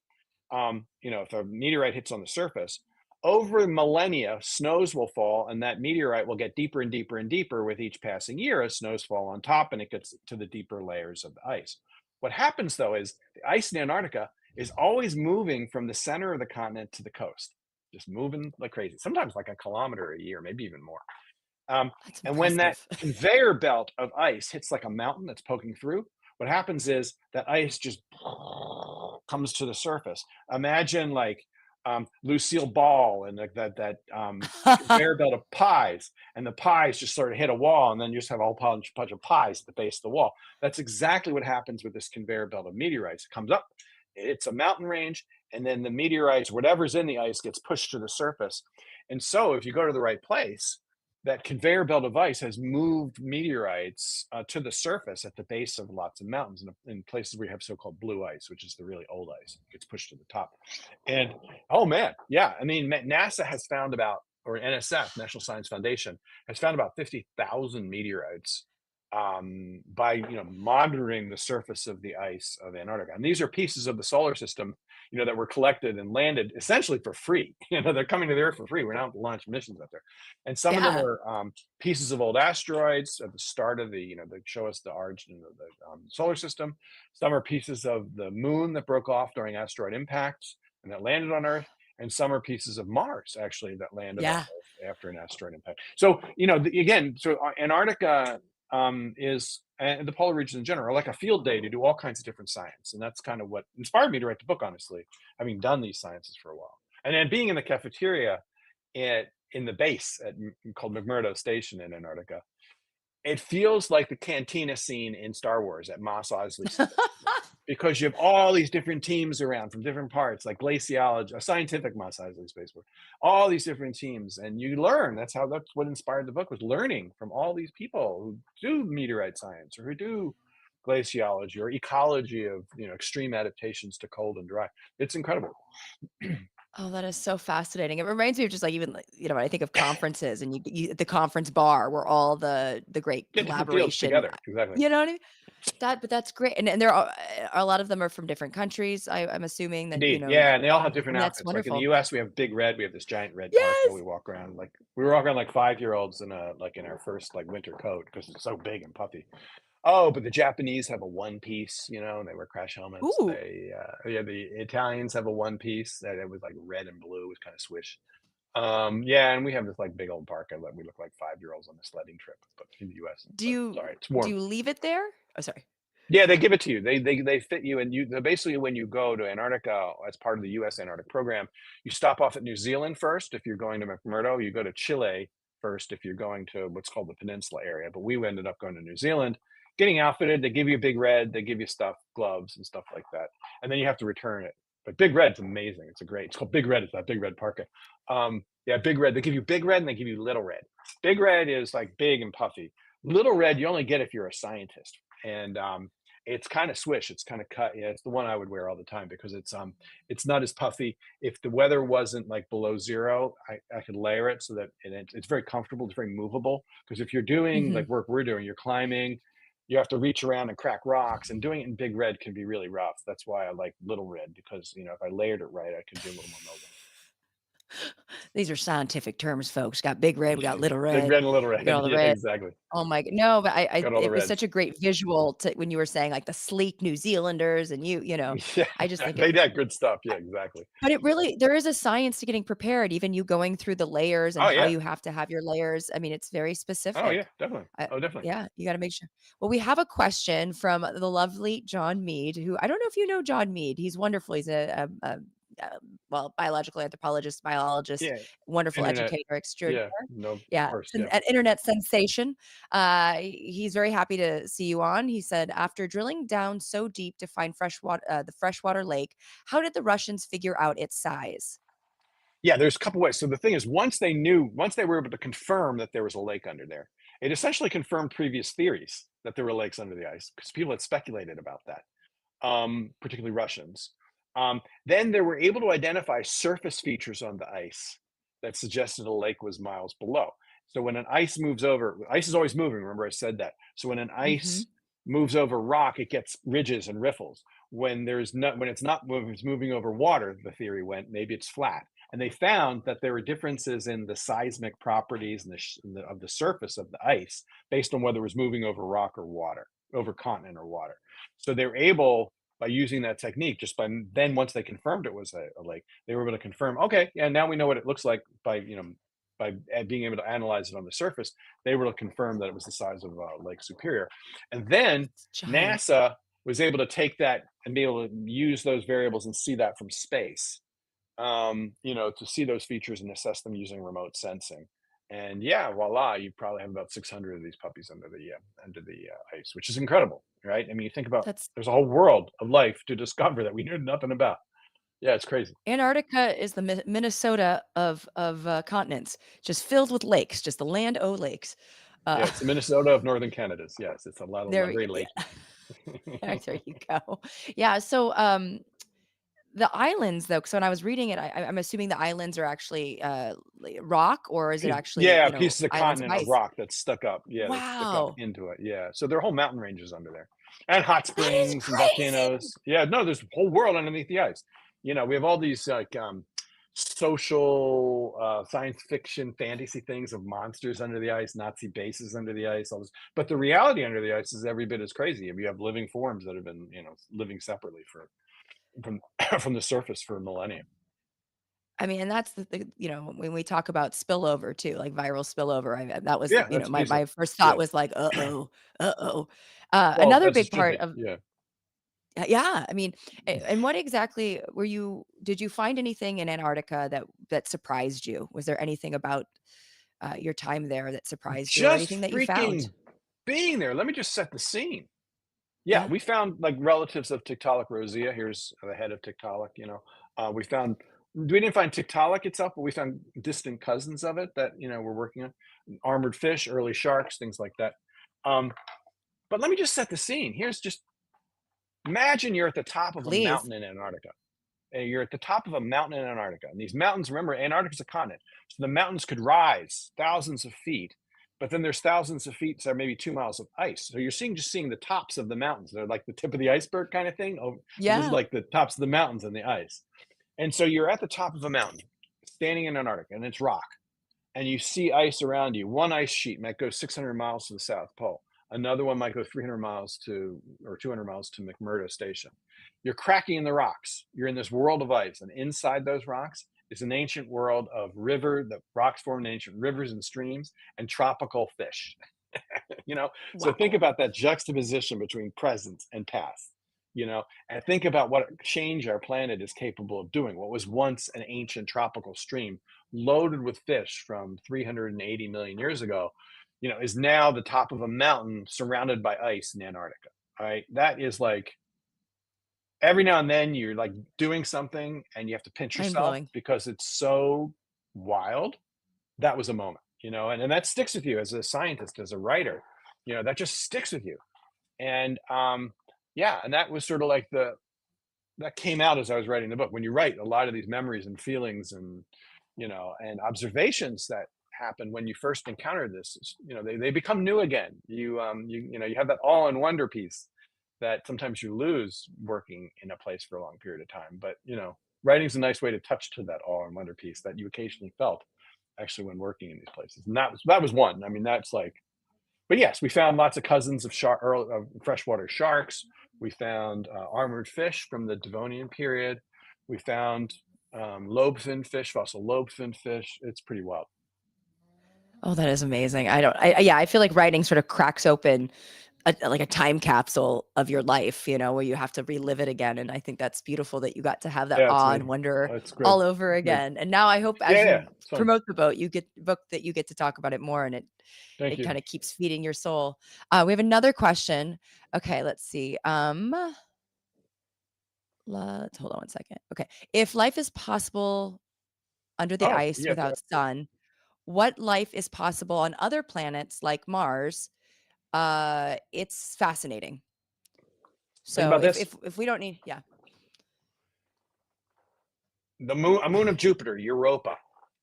if a meteorite hits on the surface, over millennia, snows will fall, and that meteorite will get deeper and deeper and deeper with each passing year as snows fall on top and it gets to the deeper layers of the ice. What happens though is the ice in Antarctica is always moving from the center of the continent to the coast, just moving like crazy, sometimes like a kilometer a year, maybe even more. Um, That's and when that impressive. conveyor belt of ice hits like a mountain that's poking through, what happens is that ice just comes to the surface. Imagine like Lucille Ball and like that conveyor belt of pies, and the pies just sort of hit a wall, and then you just have a whole bunch of pies at the base of the wall. That's exactly what happens with this conveyor belt of meteorites. It comes up, it's a mountain range, and then the meteorites, whatever's in the ice, gets pushed to the surface. And so, if you go to the right place, that conveyor belt of ice has moved meteorites to the surface at the base of lots of mountains in places where you have so-called blue ice, which is the really old ice. It gets pushed to the top. And oh man, yeah, I mean, NASA has found about, or NSF, National Science Foundation, has found about 50,000 meteorites by monitoring the surface of the ice of Antarctica. And these are pieces of the solar system, that were collected and landed essentially for free. They're coming to the Earth for free. We're not launch missions up there, and some of them Yeah. are pieces of old asteroids at the start of they show us the origin of the solar system. Some are pieces of the moon that broke off during asteroid impacts and that landed on Earth, and some are pieces of Mars actually that landed on Yeah. Earth after an asteroid impact. So again, so Antarctica is, and the polar regions in general, are like a field day to do all kinds of different science. And that's kind of what inspired me to write the book, honestly, having done these sciences for a while. And then being in the cafeteria in the base called McMurdo Station in Antarctica, it feels like the cantina scene in Star Wars at Mos Eisley Station. Because you have all these different teams around from different parts, like glaciology, a scientific Mos Eisley Spaceport, all these different teams, and you learn. That's what inspired the book, was learning from all these people who do meteorite science or who do glaciology or ecology of extreme adaptations to cold and dry. It's incredible. Oh, that is so fascinating. It reminds me of just like even like, when I think of conferences and you at the conference bar where all the great Get different fields collaboration, together, exactly. you know what I mean? But that's great. And there are a lot of them are from different countries. I'm assuming that, Indeed, yeah, and they all have different and that's outfits. Like in the wonderful. U.S., we have Big Red. We have this giant red parka. Yes. We walk around like 5-year-olds in our first winter coat because it's so big and puffy. Oh, but the Japanese have a one piece, and they wear crash helmets. Ooh. The Italians have a one piece that it was like red and blue, it was kind of swish. Yeah, and we have this big old parka that we look like 5-year-olds on a sledding trip, but in the U.S. Do But you sorry, it's do warm. you leave it there? Oh, sorry. Yeah, they give it to you. They fit you, and basically when you go to Antarctica as part of the U.S. Antarctic program, you stop off at New Zealand first. If you're going to McMurdo, you go to Chile, first if you're going to what's called the peninsula area. But we ended up going to New Zealand, getting outfitted. They give you a Big Red, they give you stuff, gloves and stuff like that, and then you have to return it. But Big Red's amazing. It's called Big Red. It's that Big Red parka. Yeah, Big Red. They give you Big Red and they give you Little Red. Big Red is like big and puffy. Little Red you only get if you're a scientist, and it's kind of swish. It's kind of cut. Yeah, it's the one I would wear all the time because it's not as puffy. If the weather wasn't like below zero, I could layer it so that it's very comfortable. It's very movable. Because if you're doing like work we're doing, you're climbing, you have to reach around and crack rocks, and doing it in Big Red can be really rough. That's why I like Little Red, because if I layered it right, I could do a little more mobile. These are scientific terms, folks. Got Big Red, we got Little Big Red, Red and Little we Red. got all the Yeah, red. exactly. Oh my no, but Got all the it was reds. such a great visual to when you were saying like the sleek New Zealanders and Yeah, I just think they got good stuff. Yeah, exactly. but it really there is a science to getting prepared, even you going through the layers and Oh how yeah. you have to have your layers. I mean, it's very Oh specific. yeah, definitely. I Oh, definitely. yeah, you gotta make sure. Well, we have a question from the lovely John Mead, who I don't know if you know John Mead. He's wonderful. He's well, biological anthropologist, biologist, Yeah. wonderful Internet. educator Yeah. extraordinaire. No, of Yeah, course. an Yeah. internet sensation. He's very happy to see you on. He said, after drilling down so deep to find the freshwater lake, how did the Russians figure out its size? Yeah, there's a couple ways. So the thing is, once they were able to confirm that there was a lake under there, it essentially confirmed previous theories that there were lakes under the ice because people had speculated about that, particularly Russians. Then they were able to identify surface features on the ice that suggested a lake was miles below. So when an ice moves over, ice is always moving. Remember, I said that. So when an ice Mhm. moves over rock, it gets ridges and riffles. When it's not moving, it's moving over water. The theory went maybe it's flat, and they found that there were differences in the seismic properties of the surface of the ice based on whether it was moving over rock or water, over continent or water. So they were able, by using that technique, just by then once they confirmed it was a lake, they were able to confirm, okay, yeah, now we know what it looks like by being able to analyze it on the surface. They were able to confirm that it was the size of Lake Superior, and then It's giant. NASA was able to take that and be able to use those variables and see that from space, to see those features and assess them using remote sensing. And yeah, voila, you probably have about 600 of these puppies under the ice, which is incredible, right? I mean, you think about That's there's a whole world of life to discover that we knew nothing about. Yeah, it's crazy. Antarctica is the Minnesota of continents, just filled with lakes, just the land o' lakes. Yeah, Uh, it's the Minnesota of northern Canada's. Yes, it's a lot of there we very go. lakey. Yeah. There you go. Yeah. So the islands, though, so when I was reading it, I'm assuming the islands are actually rock, or is it actually Yeah, pieces of islands of continent of ice? rock that's stuck up. Yeah, that's stuck up Wow, into it. Yeah, so there are whole mountain ranges under there, and hot that is springs and crazy. volcanoes. Yeah, no, there's a whole world underneath the ice. We have all these like social science fiction fantasy things of monsters under the ice, Nazi bases under the ice, all this. But the reality under the ice is every bit as crazy. And we have living forms that have been, living separately from from the surface for millennia. I mean, and that's when we talk about spillover too, like viral spillover. That was Yeah, that's my easily. first Yeah. thought was like, uh oh. Well, Another as it big should part be. of Yeah. yeah, I mean, and what exactly did you find anything in Antarctica that surprised you? Was there anything about your time there that surprised you or Just anything that you found? freaking being there. Let me just set the scene. Yeah, Yeah. we found like relatives of Tiktaalik rosea. Here's the head of Tiktaalik. We didn't find Tiktaalik itself, but we found distant cousins of it that we're working on. Armored fish, early sharks, things like that. Um, but let me just set the scene. Imagine you're at the top of a Please. mountain in Antarctica. You're at the top of a mountain in Antarctica, and these mountains. Remember, Antarctica's a continent, so the mountains could rise thousands of feet. But then there's thousands of feet, so maybe 2 miles of ice. So you're seeing the tops of the mountains. They're like the tip of the iceberg kind of thing. Oh, so this is Yeah. like the tops of the mountains and the ice. And so you're at the top of a mountain, standing in Antarctica, and it's rock. And you see ice around you. One ice sheet might go 600 miles to the South Pole. Another one might go 300 miles or 200 miles to McMurdo Station. You're cracking in the rocks. You're in this world of ice. And inside those rocks is an ancient world of the rocks formed in ancient rivers and streams and tropical fish. So think Wow. about that juxtaposition between present and past. and think about what change our planet is capable of doing. What was once an ancient tropical stream loaded with fish from 380 million years ago, is now the top of a mountain surrounded by ice in Antarctica. All right. That is like every now and then you're like doing something and you have to pinch Mind yourself blowing. because it's so wild. That was a moment, and that sticks with you as a scientist, as a writer, that just sticks with you. And yeah, and that was sort of like that came out as I was writing the book. When you write, a lot of these memories and feelings and and observations that happen when you first encounter this, they become new again. You have that awe and wonder piece that sometimes you lose working in a place for a long period of time. But writing's a nice way to touch to that awe and wonder piece that you occasionally felt actually when working in these places. And that was one. I mean, that's like, but yes, we found lots of cousins of freshwater sharks. We found armored fish from the Devonian period. We found lobe-finned fish, fossil lobe-finned fish. It's pretty wild. Oh, that is amazing. Yeah, I feel like writing sort of cracks open like a time capsule of your life, where you have to relive it again. And I think that's beautiful that you got to have that Yeah, it's awe and amazing. wonder It's great. all over again. And now I hope as Yeah, you it's fun. promote the book that you get to talk about it more, and Thank it you. kind of keeps feeding your soul. We have another question. Okay, let's see. Let's hold on one second. Okay. If life is possible under the Oh, ice yeah. without sun, what life is possible on other planets like Mars? It's fascinating. Think So about this. if we don't need, yeah. A moon of Jupiter, Europa,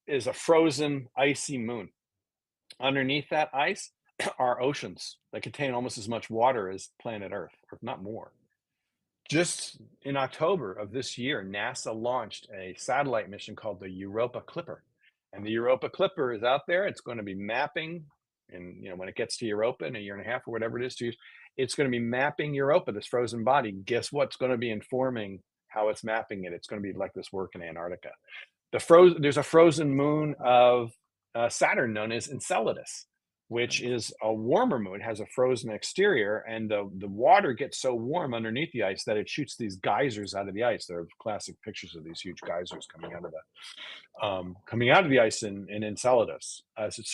is a frozen, icy moon. Underneath that ice are oceans that contain almost as much water as planet Earth, if not more. Just in October of this year, NASA launched a satellite mission called the Europa Clipper. And the Europa Clipper is out there. It's going to be mapping, and when it gets to Europa in a year and a half or whatever it is to use, it's going to be mapping Europa, this frozen body. Guess what's going to be informing how it's mapping it? It's going to be like this work in Antarctica. There's a frozen moon of Saturn known as Enceladus, which is a warmer moon, has a frozen exterior, and the water gets so warm underneath the ice that it shoots these geysers out of the ice. There are classic pictures of these huge geysers coming out of the ice in Enceladus as it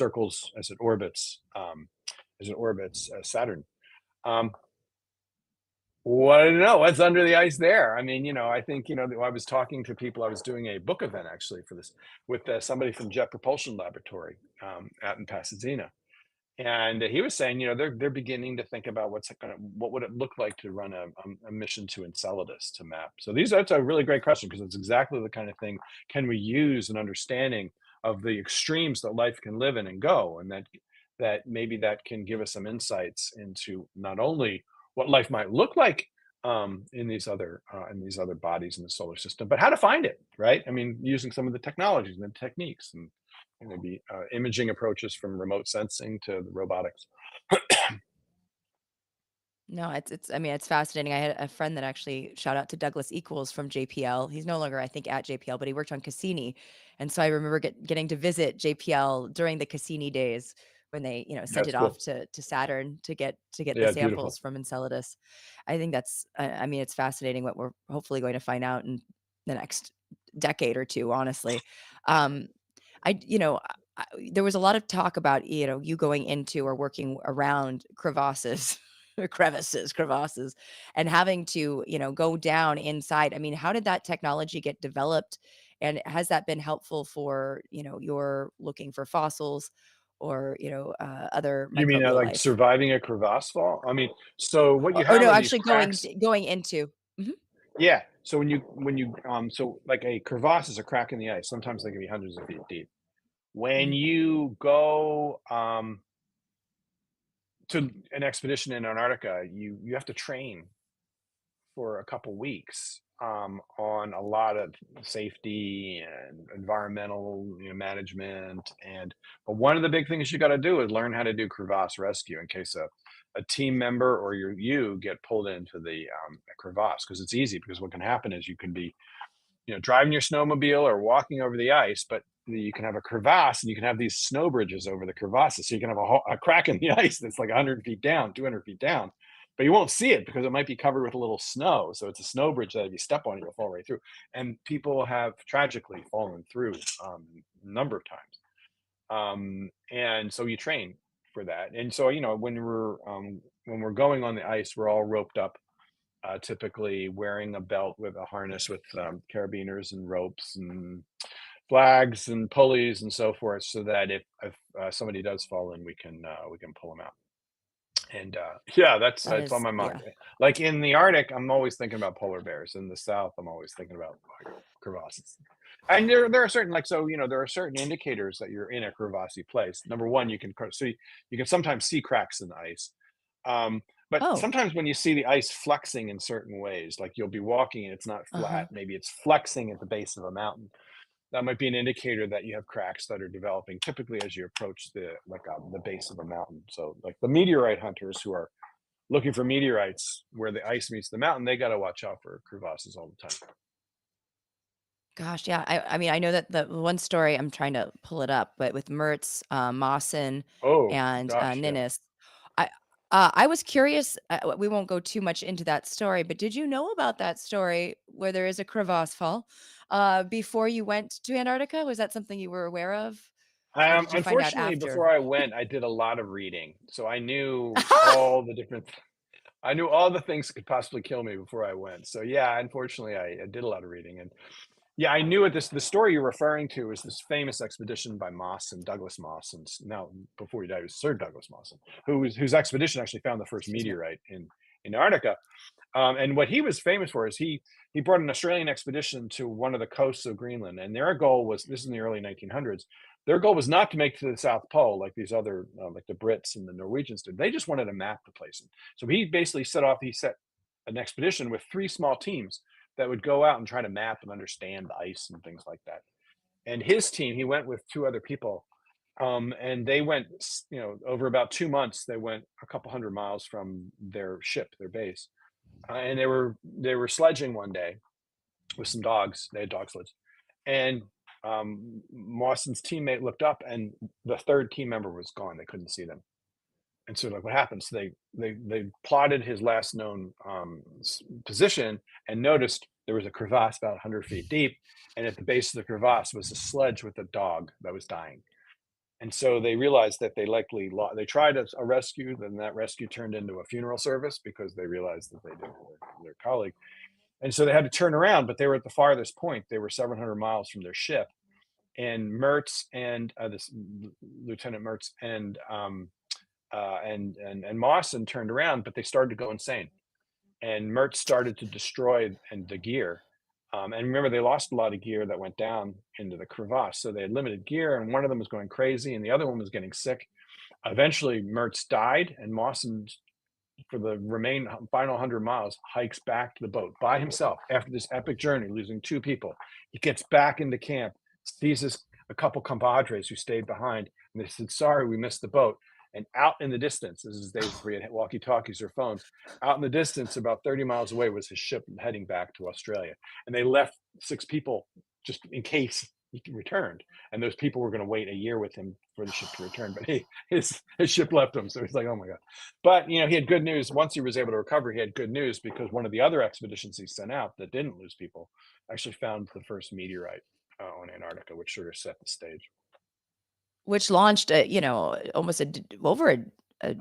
orbits Saturn. What do you know? What's under the ice there? I mean, I think, I was talking to people. I was doing a book event actually for this with somebody from Jet Propulsion Laboratory out in Pasadena. And he was saying, they're beginning to think about what would it look like to run a mission to Enceladus to map. So that's a really great question, because it's exactly the kind of thing, can we use an understanding of the extremes that life can live in and go, and that maybe that can give us some insights into not only what life might look like in these other bodies in the solar system, but how to find it, right? I mean, using some of the technologies and the techniques and maybe imaging approaches from remote sensing to the robotics. No, I mean, it's fascinating. I had a friend that actually, shout out to Douglas Equals from JPL. He's no longer, I think, at JPL, but he worked on Cassini. And so I remember getting to visit JPL during the Cassini days when they, sent That's it cool. off to Saturn to get the Yeah, beautiful. samples from Enceladus. I think I mean, it's fascinating what we're hopefully going to find out in the next decade or two, honestly. There was a lot of talk about, you going into or working around crevasses, crevasses, and having to, go down inside. I mean, how did that technology get developed? And has that been helpful for, your looking for fossils or, other You mean microbial like life? surviving a crevasse fall? I mean, so what you Or have no, are these actually cracks. going into. Mhm. Yeah. So so like a crevasse is a crack in the ice. Sometimes they can be hundreds of feet deep. When Mhm. you go to an expedition in Antarctica, you have to train for a couple weeks on a lot of safety and environmental management. But one of the big things you got to do is learn how to do crevasse rescue in case a team member or you get pulled into the crevasse, because it's easy, because what can happen is you can be driving your snowmobile or walking over the ice, but you can have a crevasse and you can have these snow bridges over the crevasses. So you can have a crack in the ice that's like 100 feet down, 200 feet down. but you won't see it because it might be covered with a little snow. So it's a snow bridge that if you step on it, you'll fall right through. And people have tragically fallen through a number of times. And so you train for that. And so, when we're going on the ice, we're all roped up, typically wearing a belt with a harness with carabiners and ropes and flags and pulleys and so forth, so that if somebody does fall in, we can pull them out. And yeah, That that's on is, my mind. yeah. Like in the Arctic, I'm always thinking about polar bears. In the South, I'm always thinking about like, crevasses. And there are certain there are certain indicators that you're in a crevassy place. Number one, you can sometimes see cracks in the ice. But Oh, sometimes when you see the ice flexing in certain ways, like you'll be walking and it's not uh-huh. flat, maybe it's flexing at the base of a mountain. That might be an indicator that you have cracks that are developing typically as you approach the base of a mountain. So like the meteorite hunters who are looking for meteorites where the ice meets the mountain, they got to watch out for crevasses all the time. Gosh, yeah. I mean, I know that the one story, I'm trying to pull it up, but with Mertz, Mawson, Oh and gosh, yeah. Ninnis, I I was curious. We won't go too much into that story, but did you know about that story where there is a crevasse fall before you went to Antarctica? Was that something you were aware of, or did you find out Unfortunately, after? before I went, I did a lot of reading, so I knew all the different. I knew all the things that could possibly kill me before I went. So yeah, unfortunately, I did a lot of reading, and yeah, I knew it. The story you're referring to is this famous expedition by Mawson, Douglas Mawson. Now, before he died, it was Sir Douglas Mawson, whose expedition actually found the first Excuse me. meteorite in Antarctica. And what he was famous for is he brought an Australian expedition to one of the coasts of Greenland, and their goal was, this is in the early 1900s. Their goal was not to make it to the South Pole like these other, like the Brits and the Norwegians did. They just wanted to map the place. So he basically set an expedition with three small teams that would go out and try to map and understand the ice and things like that. And his team, he went with two other people, and they went, over about 2 months. They went a couple hundred miles from their ship, their base, and they were sledging one day with some dogs. They had dog sleds, and Mawson's teammate looked up, and the third team member was gone. They couldn't see them, and so like, what happened? So they plotted his last known position and noticed there was a crevasse about 100 feet deep, and at the base of the crevasse was a sledge with a dog that was dying. And so they realized that they tried a rescue, then that rescue turned into a funeral service because they realized that they did their colleague. And so they had to turn around, but they were at the farthest point. They were 700 miles from their ship. And Mertz and this Lieutenant Mertz and Mawson turned around, but they started to go insane. And Mertz started to destroy the gear. And remember, they lost a lot of gear that went down into the crevasse. So they had limited gear, and one of them was going crazy, and the other one was getting sick. Eventually, Mertz died, and Mawson, for the final 100 miles, hikes back to the boat by himself after this epic journey, losing two people. He gets back into camp, sees a couple compadres who stayed behind, and they said, "Sorry, we missed the boat." And out in the distance, this is days where he had walkie-talkies or phones, out in the distance, about 30 miles away, was his ship heading back to Australia. And they left 6 people just in case he returned. And those people were going to wait a year with him for the ship to return. But his ship left him. So he's like, oh my God. But, he had good news. Once he was able to recover, he had good news because one of the other expeditions he sent out that didn't lose people actually found the first meteorite on Antarctica, which sort of set the stage. Which launched almost over a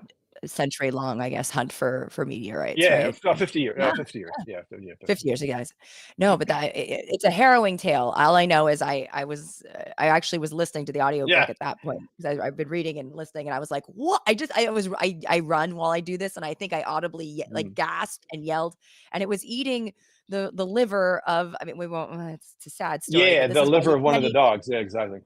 century long, I guess, hunt for meteorites, Yeah, right? it's about 50 years. Yeah. 50 years. Yeah, yeah, 50 50 years. years, you guys. No, but it's a harrowing tale. All I know is I actually was listening to the Yeah. audiobook at that point because I've been reading and listening, and I was like, "What?" I run while I do this, and I think I audibly like Mm. gasped and yelled, and it was eating the liver of. I mean, we won't. It's a sad story, Yeah, but this the is why liver you of one of can't the eat. dogs. Yeah, exactly.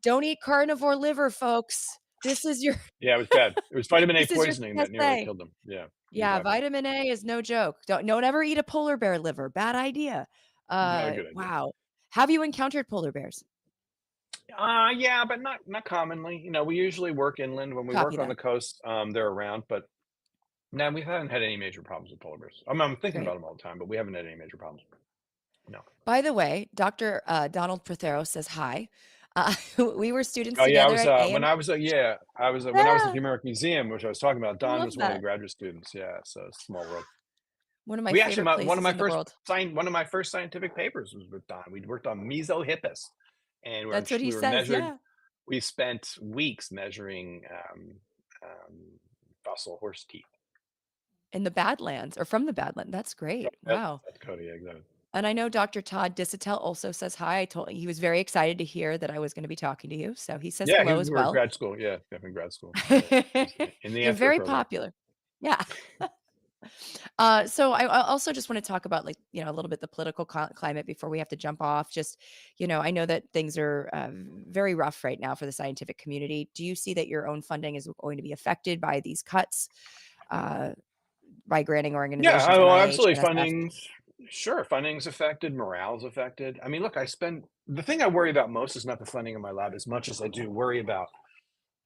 Don't eat carnivore liver, folks. This is your. Yeah, it was bad. It was vitamin A This is your poisoning that nearly PSA. killed him. Yeah, Yeah, exactly. vitamin A is no joke. Don't ever eat a polar bear liver. Bad idea. Not a good idea. Wow. Have you encountered polar bears? Yeah, but not commonly. We usually work inland. When we Copy work on that. the coast, they're around, but no, we haven't had any major problems with polar bears. I'm thinking Great. about them all the time, but we haven't had any major problems. No. By the way, Dr. Donald Prothero says hi. We were students Oh yeah, I together was at when AM. I was yeah, I was when I was at Yeah, the American Museum, which I was talking about. I Don love was one of the that. graduate students. Yeah, so it's a small world. One of my We actually favorite one of places my in the first world. one of my first scientific papers was with Don. We'd worked on Mesohippus, and That's what he we were says, measured. yeah. We spent weeks measuring um, fossil horse teeth. In the Badlands or from the Badlands. That's From great. Wow. South Dakota, yeah, exactly. And I know Dr. Todd Dissatel also says hi. He was very excited to hear that I was going to be talking to you. So he says Yeah, hello we as were at well. grad school. Yeah, definitely grad school. Yeah, he's in the You're anthro very program. popular. Yeah. So I also just want to talk about like, a little bit the political climate before we have to jump off. Just, I know that things are very rough right now for the scientific community. Do you see that your own funding is going to be affected by these cuts uh, by granting Yeah, organizations, well, NIH, absolutely. NSF? Funding's affected, morale's affected. I mean, look, the thing I worry about most is not the funding of my lab as much as I do worry about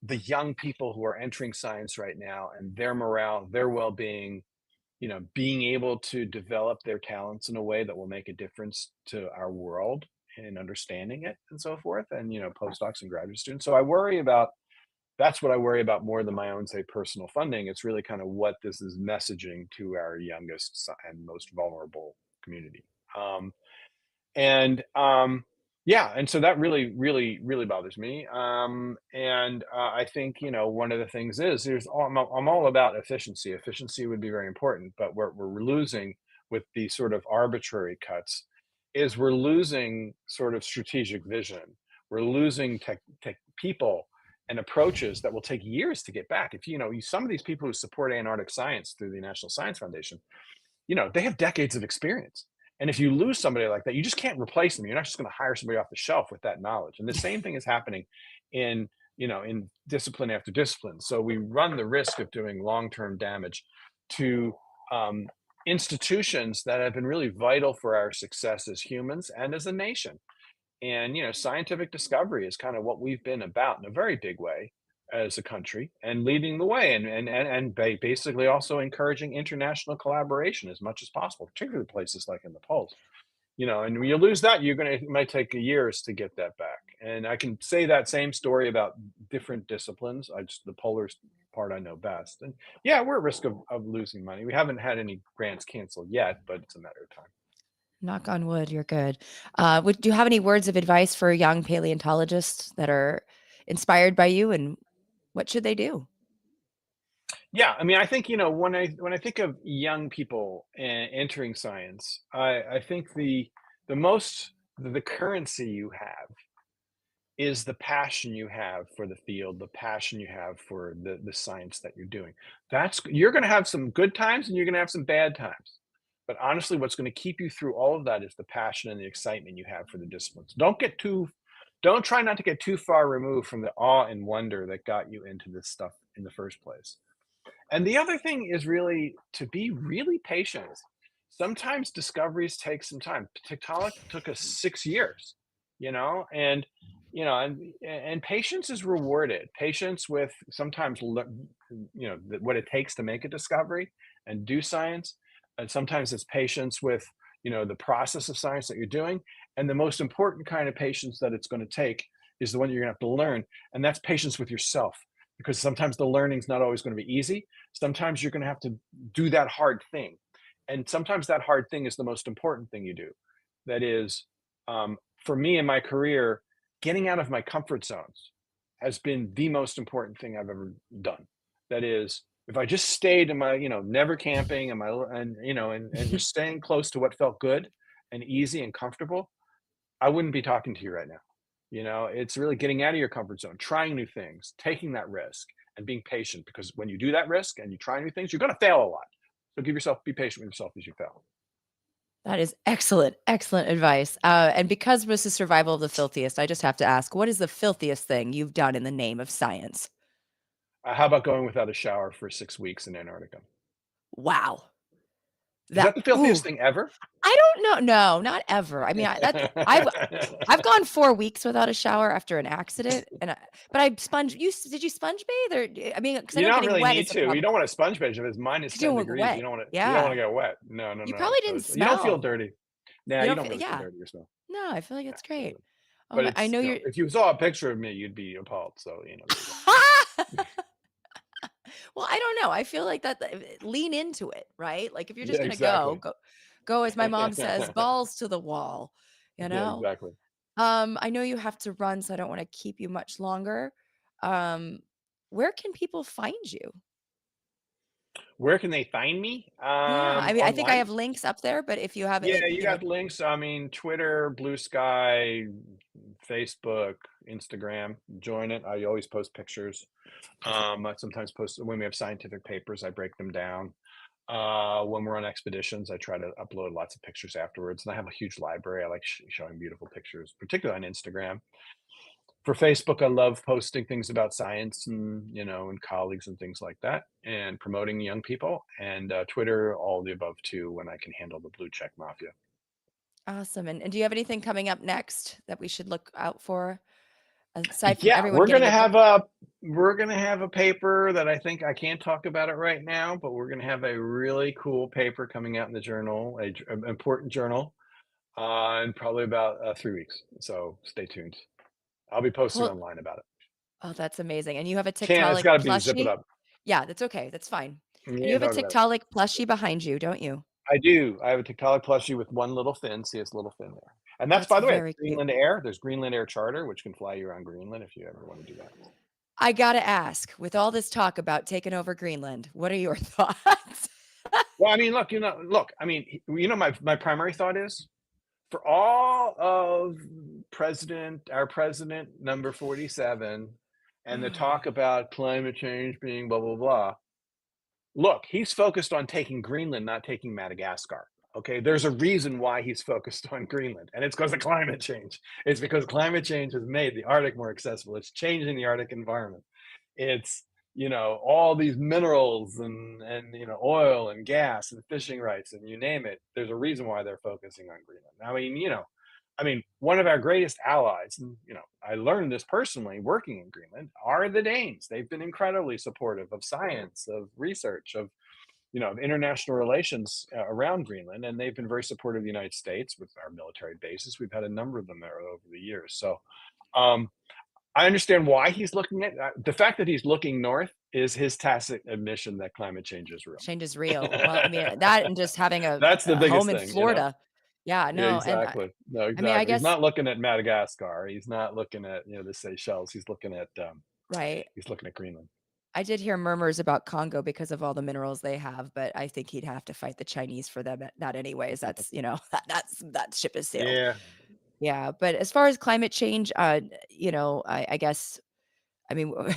the young people who are entering science right now and their morale, their well-being, being able to develop their talents in a way that will make a difference to our world and understanding it and so forth, and postdocs and graduate students. So that's what I worry about more than my own, say, personal funding. It's really kind of what this is messaging to our youngest and most vulnerable community. Um, and yeah, and so that really, really, really bothers me. And I think one of the things is I'm all about efficiency. Efficiency would be very important, but we're losing with these sort of arbitrary cuts is we're losing sort of strategic vision. We're losing tech people and approaches that will take years to get back. If some of these people who support Antarctic science through the National Science Foundation, they have decades of experience. And if you lose somebody like that, you just can't replace them. You're not just going to hire somebody off the shelf with that knowledge. And the same thing is happening in, in discipline after discipline. So we run the risk of doing long-term damage to institutions that have been really vital for our success as humans and as a nation. And scientific discovery is kind of what we've been about in a very big way as a country, and leading the way, and basically also encouraging international collaboration as much as possible, particularly places like in the poles. And when you lose that, it might take years to get that back. And I can say that same story about different disciplines. The polar part I know best. And yeah, we're at risk of losing money. We haven't had any grants canceled yet, but it's a matter of time. Knock on wood, you're good. Do you have any words of advice for young paleontologists that are inspired by you, and what should they do? Yeah, I mean, I think when I think of young people entering science, I think the currency you have is the passion you have for the field, the passion you have for the science that you're doing. You're going to have some good times and you're going to have some bad times. But honestly, what's going to keep you through all of that is the passion and the excitement you have for the disciplines. Don't try not to get too far removed from the awe and wonder that got you into this stuff in the first place. And the other thing is really to be really patient. Sometimes discoveries take some time. Tiktaalik took us 6 years, and and patience is rewarded. Patience with sometimes what it takes to make a discovery and do science, and sometimes it's patience with the process of science that you're doing. And the most important kind of patience that it's going to take is the one you're going to have to learn, and that's patience with yourself, because sometimes the learning's not always going to be easy. Sometimes you're going to have to do that hard thing. And sometimes that hard thing is the most important thing you do. That is, for me in my career, getting out of my comfort zones has been the most important thing I've ever done. That is, if I just stayed in my, never camping and just staying close to what felt good and easy and comfortable, I wouldn't be talking to you right now. It's really getting out of your comfort zone, trying new things, taking that risk, and being patient, because when you do that risk and you try new things, you're going to fail a lot. So be patient with yourself as you fail. That is excellent, excellent advice. And because this is survival of the filthiest, I just have to ask, what is the filthiest thing you've done in the name of science? How about going without a shower for 6 weeks in Antarctica? Wow. Is that the Ooh, filthiest thing ever? I don't know. No, not ever. I mean, I've gone 4 weeks without a shower after an accident, but I did you sponge bathe, or I mean, because I You know don't getting really wet need is a to. You problem. don't want to sponge bathe if it's minus You 10 don't look degrees. wet. You don't want to Yeah. get wet. No. You So probably didn't you don't feel smell. dirty. Nah, You you don't don't feel, really feel yeah. dirty or smell. No, I feel like it's great. Oh But my, I it's, know you know, you're. if you saw a picture of me, you'd be appalled. So, you know, there you go. Well, I don't know. I feel like lean into it, right? Like if you're just Yeah, gonna go, exactly. go as my mom says, balls to the wall, you Yeah, know? exactly. I know you have to run, so I don't want to keep you much longer. Um, where can people find you? Where can they find me? Yeah, I mean, I think I Online? have links up there, but if you have Yeah, it, you got links. I mean, Twitter, Blue Sky, Facebook, Instagram. Join it. I always post pictures. I sometimes post when we have scientific papers, I break them down. When we're on expeditions, I try to upload lots of pictures afterwards. And I have a huge library. I like showing beautiful pictures, particularly on Instagram. For Facebook, I love posting things about science and, you know, and colleagues and things like that, and promoting young people. And Twitter, all the above too, when I can handle the blue check mafia. awesome. And do you have anything coming up next that we should look out for aside from Yeah, everyone getting a book? we're gonna have a paper that I think I can't talk about it right now, but we're gonna have a really cool paper coming out in the journal, an important journal, in probably about 3 weeks. So stay tuned. I'll be posting Cool. online about it. Oh, that's amazing. And you have a Can't. It's Tiktaalik got to be zip it plushie? up. Yeah, that's okay. That's fine. And you Yeah, have a talk about it. Tiktaalik plushie behind you, don't you? I do. I have a Tiktaalik plushie with one little fin. See, it's a little fin there. And that's, That's by the way, it's very cute. Greenland Air. There's Greenland Air Charter, which can fly you around Greenland if you ever want to do that. I gotta ask, with all this talk about taking over Greenland, what are your thoughts? Well, I mean, look. I mean, my primary thought is for all of our president number 47, and the talk about climate change being blah blah blah. Look, he's focused on taking Greenland, not taking Madagascar. Okay, there's a reason why he's focused on Greenland, and it's because of climate change. It's because climate change has made the Arctic more accessible. It's changing the Arctic environment. It's, all these minerals and oil and gas and fishing rights and you name it. There's a reason why they're focusing on Greenland. I mean, one of our greatest allies, and I learned this personally working in Greenland, are the Danes. They've been incredibly supportive of science, of research, of international relations around Greenland, and they've been very supportive of the United States with our military bases. We've had a number of them there over the years. So um, I understand why he's looking at the fact that he's looking north is his tacit admission that climate change is real. Change is real. Well, I mean, that and just having That's the a home biggest in thing. Florida. Yeah, Yeah, no, and exactly. No, I mean, I exactly. He's guess not looking at Madagascar. He's not looking at, the Seychelles. right. He's looking at Greenland. I did hear murmurs about Congo because of all the minerals they have, but I think he'd have to fight the Chinese for that anyways. That's, that ship has sailed. Yeah, Yeah, but as far as climate change, I guess, I mean, do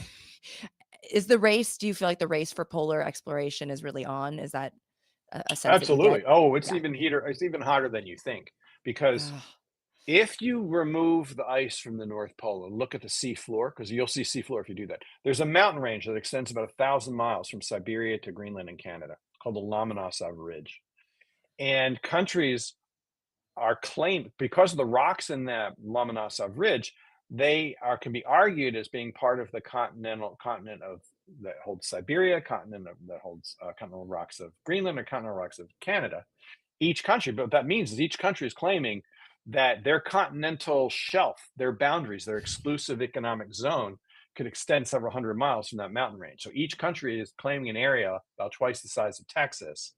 you feel like the race for polar exploration is really on? Is that a sense that you get? absolutely. Oh, it's Yeah. even heater. It's even hotter than you think because Ugh, if you remove the ice from the North Pole and look at the sea floor, because you'll see sea floor if you do that, there's a mountain range that extends about 1,000 miles from Siberia to Greenland and Canada called the Lomonosov Ridge. And countries are claimed because of the rocks in that Lomonosov Ridge, can be argued as being part of the continent of that holds Siberia, that holds continental rocks of Greenland, or continental rocks of Canada. Each country, but what that means is each country is claiming that their continental shelf, their boundaries, their exclusive economic zone could extend several hundred miles from that mountain range. So each country is claiming an area about twice the size of Texas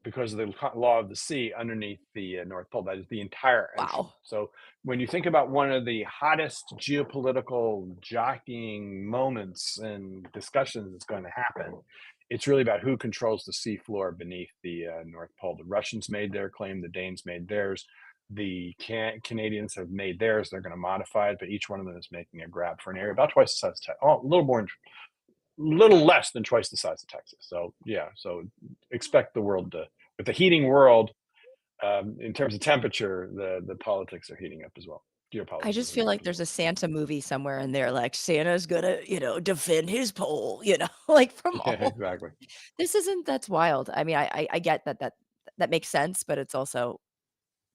because of the law of the sea underneath the North Pole. That is the entire ocean. wow. So when you think about one of the hottest geopolitical jockeying moments and discussions that's going to happen, it's really about who controls the sea floor beneath the North Pole. The Russians made their claim, the Danes made theirs, the Canadians have made theirs. They're going to modify it, but each one of them is making a grab for an area about twice the size of Texas. Oh, little less than twice the size of Texas. So yeah, so expect the world with the heating world, in terms of temperature, the politics are heating up as well. I Geopolitics is just feel heating up like as there's well. a Santa movie somewhere in there, like Santa's gonna, defend his pole, like from Yeah, all. exactly. That's wild. I mean, I get that makes sense, but it's also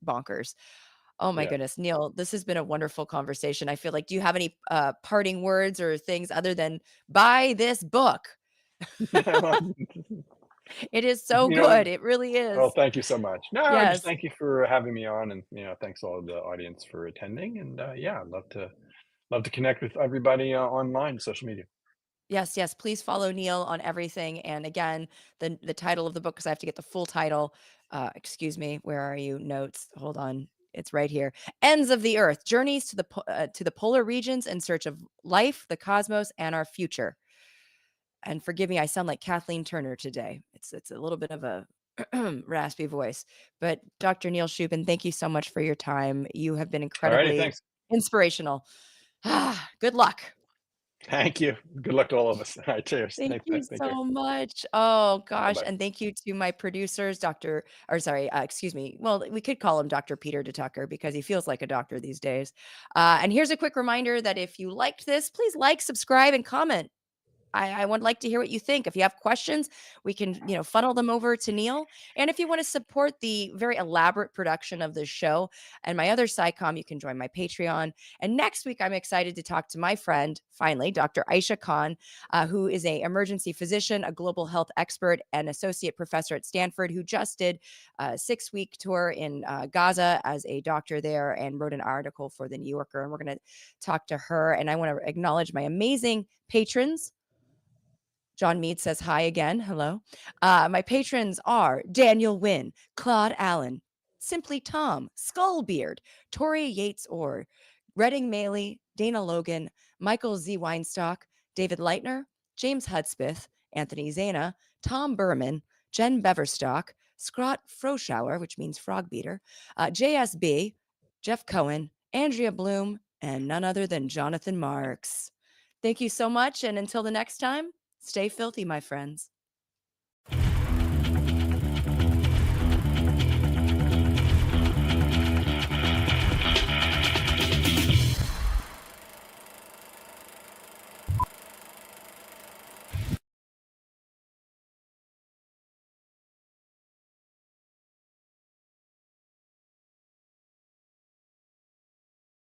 bonkers. Oh my Yeah. goodness, Neil, this has been a wonderful conversation. I feel like, do you have any parting words or things other than buy this book? It is so You know, good. It really well, is. thank you so much. No, I just Yes. thank you for having me on, and thanks all the audience for attending. And yeah, I'd love to connect with everybody online, social media. Yes, yes. Please follow Neil on everything. And again, the title of the book, because I have to get the full title. Excuse me. Where are you? Notes. Hold on. It's right here. Ends of the Earth: Journeys to the polar regions in search of life, the cosmos, and our future. And forgive me, I sound like Kathleen Turner today. It's a little bit of a raspy voice. But Dr. Neil Shubin, thank you so much for your time. You have been All righty, incredibly thanks. inspirational. Good luck. Thank you. Good luck to all of us. All right, cheers. Thank Thanks. you Take care. so much. Oh Bye gosh. bye. And thank you to my producers, excuse me. Well, we could call him Dr. Peter DeTucker because he feels like a doctor these days. And here's a quick reminder that if you liked this, please like, subscribe, and comment. I would like to hear what you think. If you have questions, we can, funnel them over to Neil. And if you want to support the very elaborate production of this show and my other SciComm, you can join my Patreon. And next week, I'm excited to talk to my friend, finally, Dr. Aisha Khan, who is a emergency physician, a global health expert, and associate professor at Stanford, who just did a 6-week tour in Gaza as a doctor there and wrote an article for the New Yorker. And we're going to talk to her. And I want to acknowledge my amazing patrons. John Mead says hi again. Hello. My patrons are Daniel Wynn, Claude Allen, Simply Tom, Skullbeard, Tori Yates Orr, Redding Maley, Dana Logan, Michael Z. Weinstock, David Leitner, James Hudspeth, Anthony Zana, Tom Berman, Jen Beverstock, Scott Froschauer, which means frog beater, JSB, Jeff Cohen, Andrea Bloom, and none other than Jonathan Marks. Thank you so much. And until the next time, stay filthy, my friends.